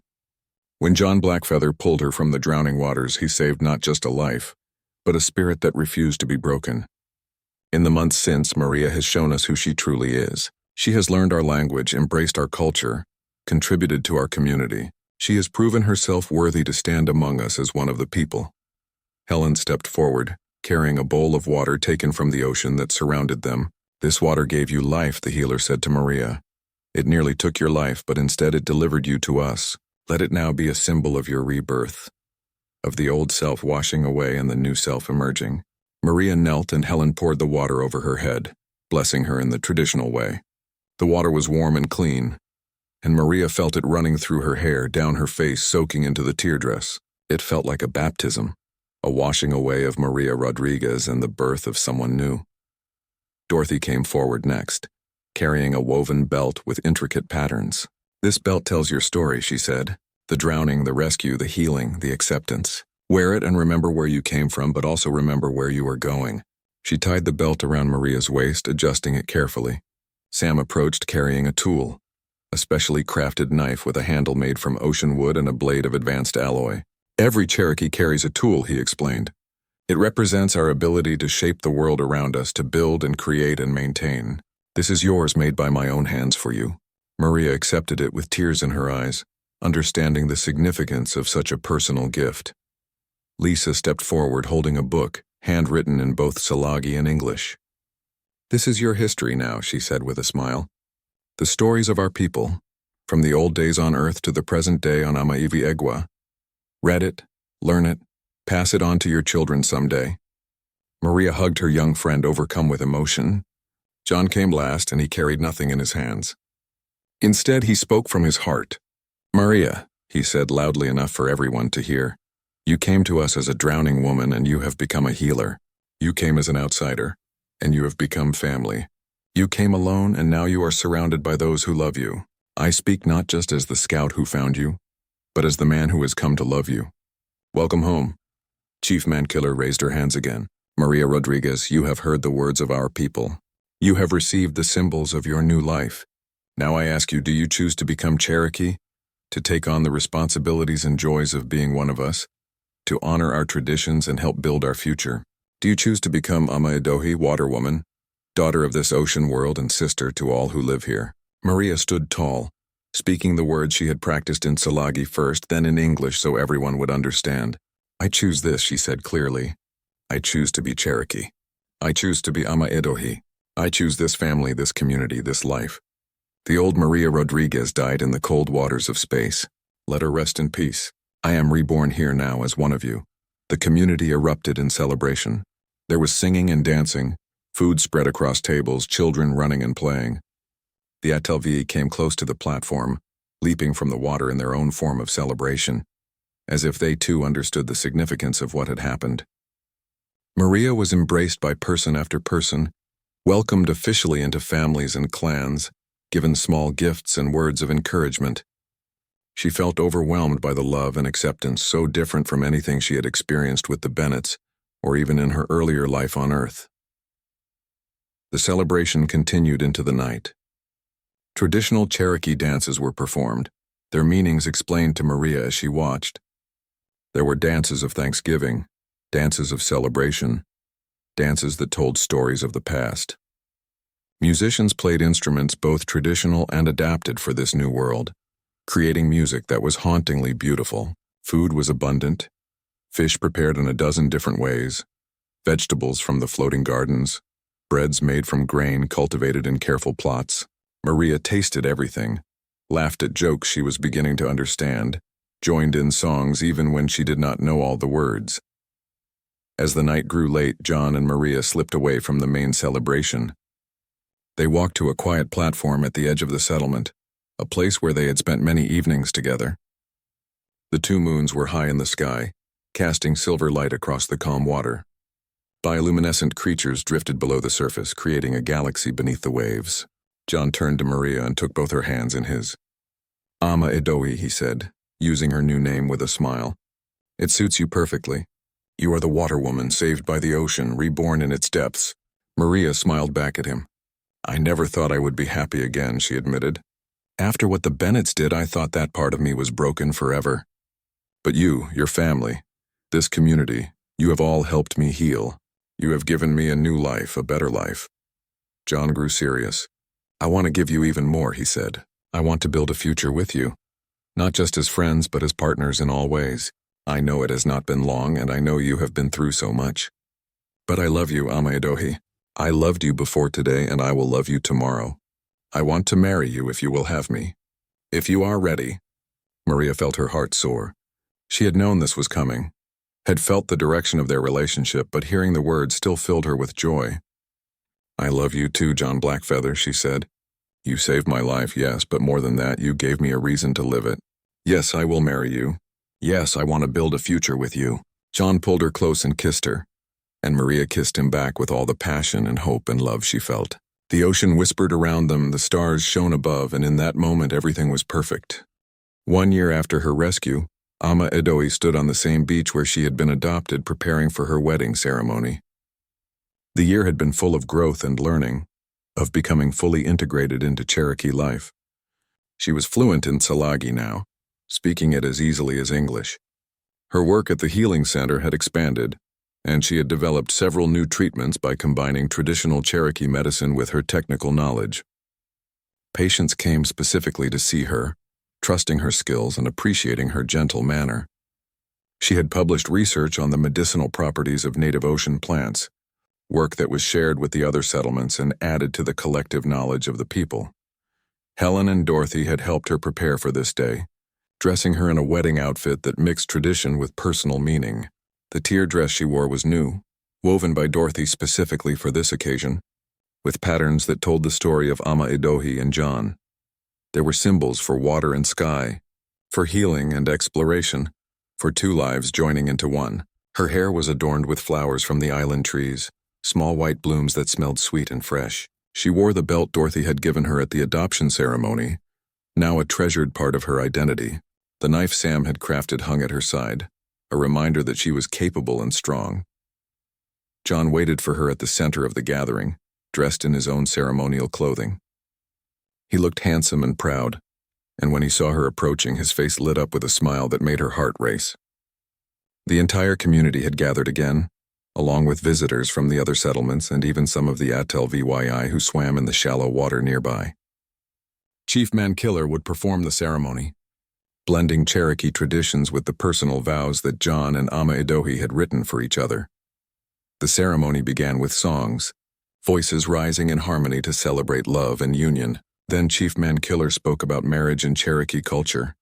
When John Blackfeather pulled her from the drowning waters, he saved not just a life, but a spirit that refused to be broken. In the months since, Maria has shown us who she truly is. She has learned our language, embraced our culture, contributed to our community. She has proven herself worthy to stand among us as one of the people." Helen stepped forward, carrying a bowl of water taken from the ocean that surrounded them. "This water gave you life," the healer said to Maria. "It nearly took your life, but instead it delivered you to us. Let it now be a symbol of your rebirth, of the old self washing away and the new self emerging." Maria knelt and Helen poured the water over her head, blessing her in the traditional way. The water was warm and clean, and Maria felt it running through her hair, down her face, soaking into the tear dress. It felt like a baptism, a washing away of Maria Rodriguez and the birth of someone new. Dorothy came forward next, carrying a woven belt with intricate patterns. "This belt tells your story," she said. "The drowning, the rescue, the healing, the acceptance. Wear it and remember where you came from, but also remember where you are going." She tied the belt around Maria's waist, adjusting it carefully. Sam approached carrying a tool, a specially crafted knife with a handle made from ocean wood and a blade of advanced alloy. "Every Cherokee carries a tool," he explained. "It represents our ability to shape the world around us, to build and create and maintain. This is yours, made by my own hands for you." Maria accepted it with tears in her eyes, understanding the significance of such a personal gift. Lisa stepped forward holding a book, handwritten in both Tsalagi and English. "This is your history now," she said with a smile. "The stories of our people, from the old days on Earth to the present day on Amaivi Egwa. Read it, learn it, pass it on to your children someday." Maria hugged her young friend, overcome with emotion. John came last, and he carried nothing in his hands. Instead, he spoke from his heart. "Maria," he said loudly enough for everyone to hear, "you came to us as a drowning woman, and you have become a healer. You came as an outsider, and you have become family. You came alone, and now you are surrounded by those who love you. I speak not just as the scout who found you, but as the man who has come to love you. Welcome home." Chief Mankiller raised her hands again. "Maria Rodriguez, you have heard the words of our people. You have received the symbols of your new life. Now I ask you, do you choose to become Cherokee? To take on the responsibilities and joys of being one of us? To honor our traditions and help build our future? Do you choose to become Amaidohi, water woman, daughter of this ocean world and sister to all who live here?" Maria stood tall, speaking the words she had practiced in Tsalagi first, then in English so everyone would understand. "I choose this," she said clearly. "I choose to be Cherokee. I choose to be Amaidohi. I choose this family, this community, this life. The old Maria Rodriguez died in the cold waters of space. Let her rest in peace. I am reborn here now as one of you." The community erupted in celebration. There was singing and dancing, food spread across tables, children running and playing. The Atelvi came close to the platform, leaping from the water in their own form of celebration, as if they too understood the significance of what had happened. Maria was embraced by person after person, welcomed officially into families and clans, given small gifts and words of encouragement. She felt overwhelmed by the love and acceptance so different from anything she had experienced with the Bennetts, or even in her earlier life on Earth. The celebration continued into the night. Traditional Cherokee dances were performed, their meanings explained to Maria as she watched. There were dances of thanksgiving, dances of celebration, dances that told stories of the past. Musicians played instruments both traditional and adapted for this new world, creating music that was hauntingly beautiful. Food was abundant, fish prepared in a dozen different ways, vegetables from the floating gardens, breads made from grain cultivated in careful plots. Maria tasted everything, laughed at jokes she was beginning to understand, joined in songs even when she did not know all the words. As the night grew late, John and Maria slipped away from the main celebration. They walked to a quiet platform at the edge of the settlement, a place where they had spent many evenings together. The two moons were high in the sky, casting silver light across the calm water. Bioluminescent creatures drifted below the surface, creating a galaxy beneath the waves. John turned to Maria and took both her hands in his. "Ama Idoi," he said, using her new name with a smile. "It suits you perfectly. You are the water woman saved by the ocean, reborn in its depths." Maria smiled back at him. "I never thought I would be happy again," she admitted. "After what the Bennetts did, I thought that part of me was broken forever. But you, your family, this community, you have all helped me heal. You have given me a new life, a better life." John grew serious. "I want to give you even more," he said. "I want to build a future with you, not just as friends but as partners in all ways. I know it has not been long, and I know you have been through so much. But I love you, Amaidohi. I loved you before today, and I will love you tomorrow. I want to marry you if you will have me. If you are ready." Maria felt her heart soar. She had known this was coming, had felt the direction of their relationship, but hearing the words still filled her with joy. "I love you too, John Blackfeather," she said. "You saved my life, yes, but more than that, you gave me a reason to live it. Yes, I will marry you. Yes, I want to build a future with you." John pulled her close and kissed her, and Maria kissed him back with all the passion and hope and love she felt. The ocean whispered around them, the stars shone above, and in that moment everything was perfect. 1 year after her rescue, Ama Edohi stood on the same beach where she had been adopted, preparing for her wedding ceremony. The year had been full of growth and learning, of becoming fully integrated into Cherokee life. She was fluent in Tsalagi now, speaking it as easily as English. Her work at the healing center had expanded, and she had developed several new treatments by combining traditional Cherokee medicine with her technical knowledge. Patients came specifically to see her, trusting her skills and appreciating her gentle manner. She had published research on the medicinal properties of native ocean plants, work that was shared with the other settlements and added to the collective knowledge of the people. Helen and Dorothy had helped her prepare for this day, dressing her in a wedding outfit that mixed tradition with personal meaning. The tear dress she wore was new, woven by Dorothy specifically for this occasion, with patterns that told the story of Ama Edohi and John. There were symbols for water and sky, for healing and exploration, for two lives joining into one. Her hair was adorned with flowers from the island trees, small white blooms that smelled sweet and fresh. She wore the belt Dorothy had given her at the adoption ceremony, now a treasured part of her identity. The knife Sam had crafted hung at her side, a reminder that she was capable and strong. John waited for her at the center of the gathering, dressed in his own ceremonial clothing. He looked handsome and proud, and when he saw her approaching, his face lit up with a smile that made her heart race. The entire community had gathered again, along with visitors from the other settlements and even some of the Atel Vyi who swam in the shallow water nearby. Chief Man-Killer would perform the ceremony, blending Cherokee traditions with the personal vows that John and Ama Edohi had written for each other. The ceremony began with songs, voices rising in harmony to celebrate love and union. Then Chief Man-Killer spoke about marriage in Cherokee culture,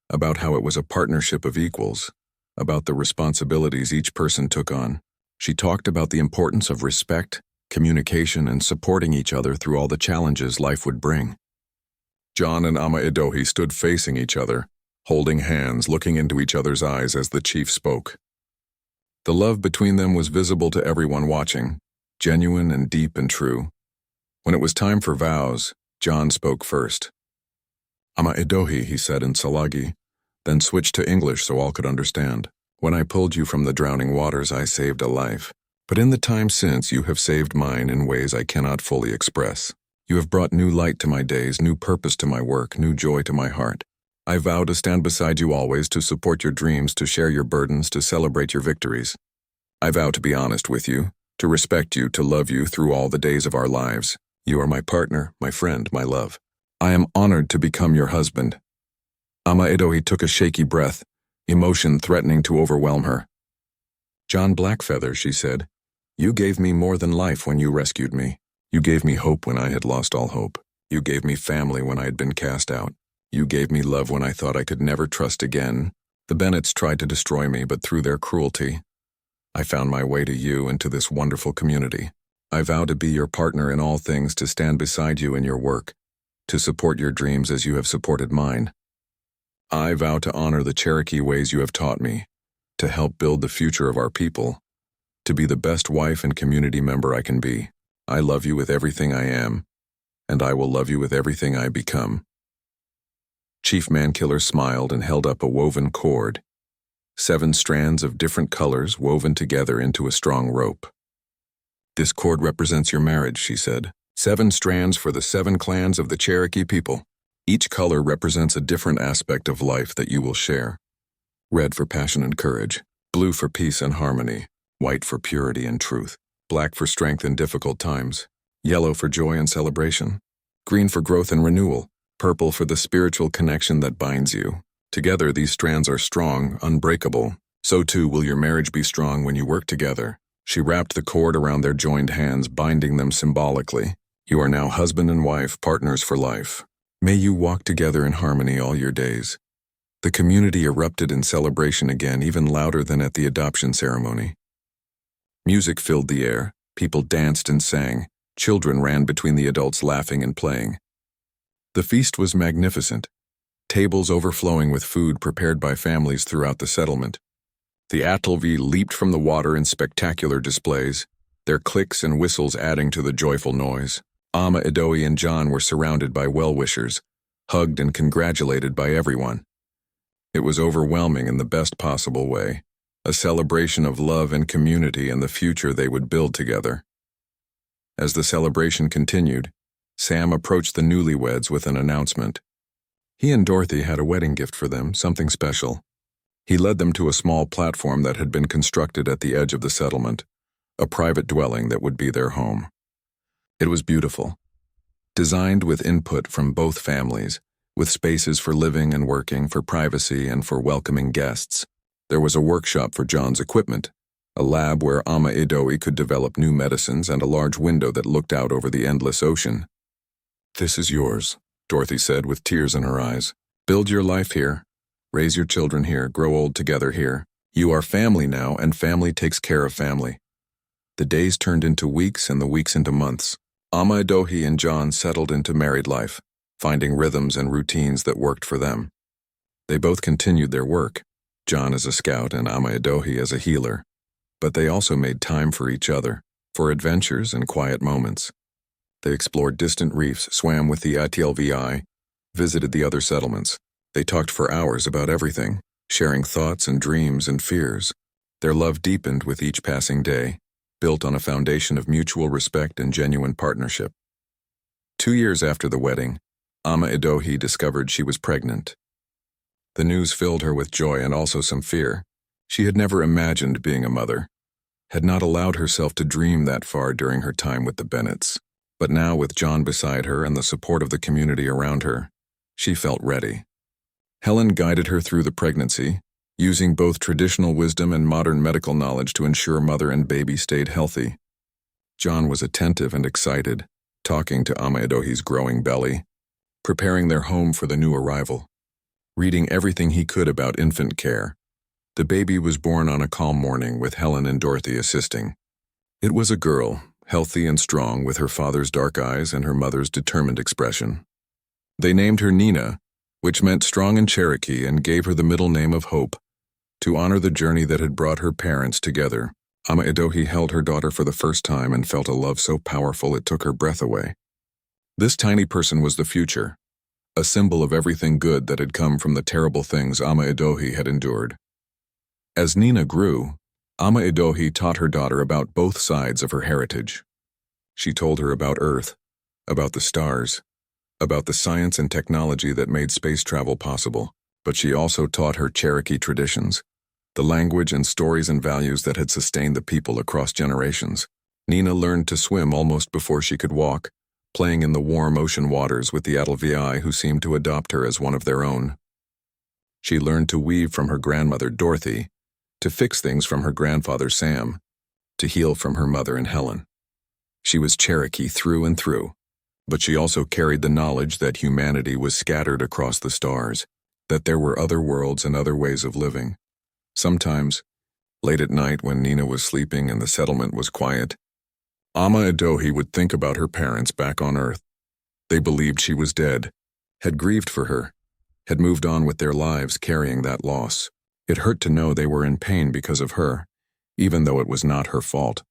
about how it was a partnership of equals, about the responsibilities each person took on. She talked about the importance of respect, communication, and supporting each other through all the challenges life would bring. John and Ama Edohi stood facing each other, holding hands, looking into each other's eyes as the chief spoke. The love between them was visible to everyone watching, genuine and deep and true. When it was time for vows, John spoke first. Ama Edohi, he said in Tsalagi, then switched to English so all could understand. When I pulled you from the drowning waters, I saved a life. But in the time since, you have saved mine in ways I cannot fully express. You have brought new light to my days, new purpose to my work, new joy to my heart. I vow to stand beside you always, to support your dreams, to share your burdens, to celebrate your victories. I vow to be honest with you, to respect you, to love you through all the days of our lives. You are my partner, my friend, my love. I am honored to become your husband. Ama Edohi took a shaky breath, emotion threatening to overwhelm her. John Blackfeather, she said, you gave me more than life when you rescued me. You gave me hope when I had lost all hope. You gave me family when I had been cast out. You gave me love when I thought I could never trust again. The Bennetts tried to destroy me, but through their cruelty, I found my way to you and to this wonderful community. I vow to be your partner in all things, to stand beside you in your work, to support your dreams as you have supported mine. I vow to honor the Cherokee ways you have taught me, to help build the future of our people, to be the best wife and community member I can be. I love you with everything I am, and I will love you with everything I become. Chief Man-Killer smiled and held up a woven cord, 7 strands of different colors woven together into a strong rope. This cord represents your marriage, she said. 7 strands for the 7 clans of the Cherokee people. Each color represents a different aspect of life that you will share. Red for passion and courage, blue for peace and harmony, white for purity and truth, black for strength in difficult times, yellow for joy and celebration, green for growth and renewal, purple for the spiritual connection that binds you. Together, these strands are strong, unbreakable. So too will your marriage be strong when you work together. She wrapped the cord around their joined hands, binding them symbolically. You are now husband and wife, partners for life. May you walk together in harmony all your days. The community erupted in celebration again, even louder than at the adoption ceremony. Music filled the air, people danced and sang, children ran between the adults laughing and playing. The feast was magnificent, tables overflowing with food prepared by families throughout the settlement. The Atlvi leaped from the water in spectacular displays, their clicks and whistles adding to the joyful noise. Ama Idoe and John were surrounded by well-wishers, hugged and congratulated by everyone. It was overwhelming in the best possible way, a celebration of love and community and the future they would build together. As the celebration continued, Sam approached the newlyweds with an announcement. He and Dorothy had a wedding gift for them, something special. He led them to a small platform that had been constructed at the edge of the settlement, a private dwelling that would be their home. It was beautiful, designed with input from both families, with spaces for living and working, for privacy and for welcoming guests. There was a workshop for John's equipment, a lab where Ama Idoe could develop new medicines, and a large window that looked out over the endless ocean. "This is yours," Dorothy said with tears in her eyes. "Build your life here. Raise your children here, grow old together here. You are family now, and family takes care of family." The days turned into weeks and the weeks into months. Ama Idoe and John settled into married life, finding rhythms and routines that worked for them. They both continued their work, John as a scout and Ama Idoe as a healer. But they also made time for each other, for adventures and quiet moments. They explored distant reefs, swam with the ITLVI, visited the other settlements. They talked for hours about everything, sharing thoughts and dreams and fears. Their love deepened with each passing day, built on a foundation of mutual respect and genuine partnership. 2 years after the wedding, Ama Idoe discovered she was pregnant. The news filled her with joy and also some fear. She had never imagined being a mother, had not allowed herself to dream that far during her time with the Bennetts. But now, with John beside her and the support of the community around her, she felt ready. Helen guided her through the pregnancy, using both traditional wisdom and modern medical knowledge to ensure mother and baby stayed healthy. John was attentive and excited, talking to Ama Idoe's growing belly, preparing their home for the new arrival, reading everything he could about infant care. The baby was born on a calm morning with Helen and Dorothy assisting. It was a girl, healthy and strong, with her father's dark eyes and her mother's determined expression. They named her Nina, which meant strong in Cherokee, and gave her the middle name of Hope, to honor the journey that had brought her parents together. Ama Idoe held her daughter for the first time and felt a love so powerful it took her breath away. This tiny person was the future, a symbol of everything good that had come from the terrible things Ama Idoe had endured. As Nina grew, Ama Idoe taught her daughter about both sides of her heritage. She told her about Earth, about the stars, about the science and technology that made space travel possible, but she also taught her Cherokee traditions, the language and stories and values that had sustained the people across generations. Nina learned to swim almost before she could walk, playing in the warm ocean waters with the ITLVI, who seemed to adopt her as one of their own. She learned to weave from her grandmother Dorothy, to fix things from her grandfather Sam, to heal from her mother and Helen. She was Cherokee through and through, but she also carried the knowledge that humanity was scattered across the stars, that there were other worlds and other ways of living. Sometimes, late at night when Nina was sleeping and the settlement was quiet, Ama Idoe would think about her parents back on Earth. They believed she was dead, had grieved for her, had moved on with their lives carrying that loss. It hurt to know they were in pain because of her, even though it was not her fault.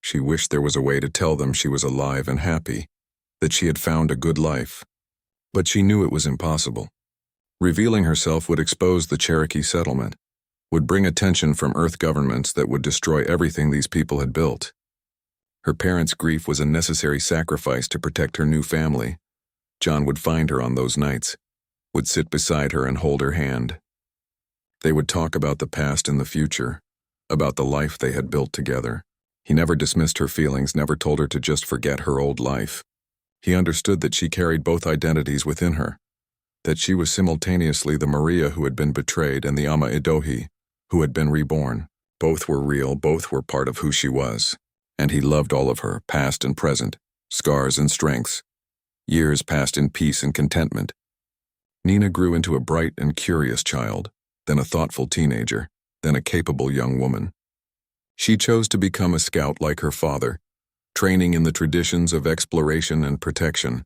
She wished there was a way to tell them she was alive and happy, that she had found a good life. But she knew it was impossible. Revealing herself would expose the Cherokee settlement, would bring attention from Earth governments that would destroy everything these people had built. Her parents' grief was a necessary sacrifice to protect her new family. John would find her on those nights, would sit beside her and hold her hand. They would talk about the past and the future, about the life they had built together. He never dismissed her feelings, never told her to just forget her old life. He understood that she carried both identities within her, that she was simultaneously the Maria who had been betrayed and the Ama Idoe who had been reborn. Both were real, both were part of who she was. And he loved all of her, past and present, scars and strengths. Years passed in peace and contentment. Nina grew into a bright and curious child, then a thoughtful teenager, then a capable young woman. She chose to become a scout like her father, training in the traditions of exploration and protection.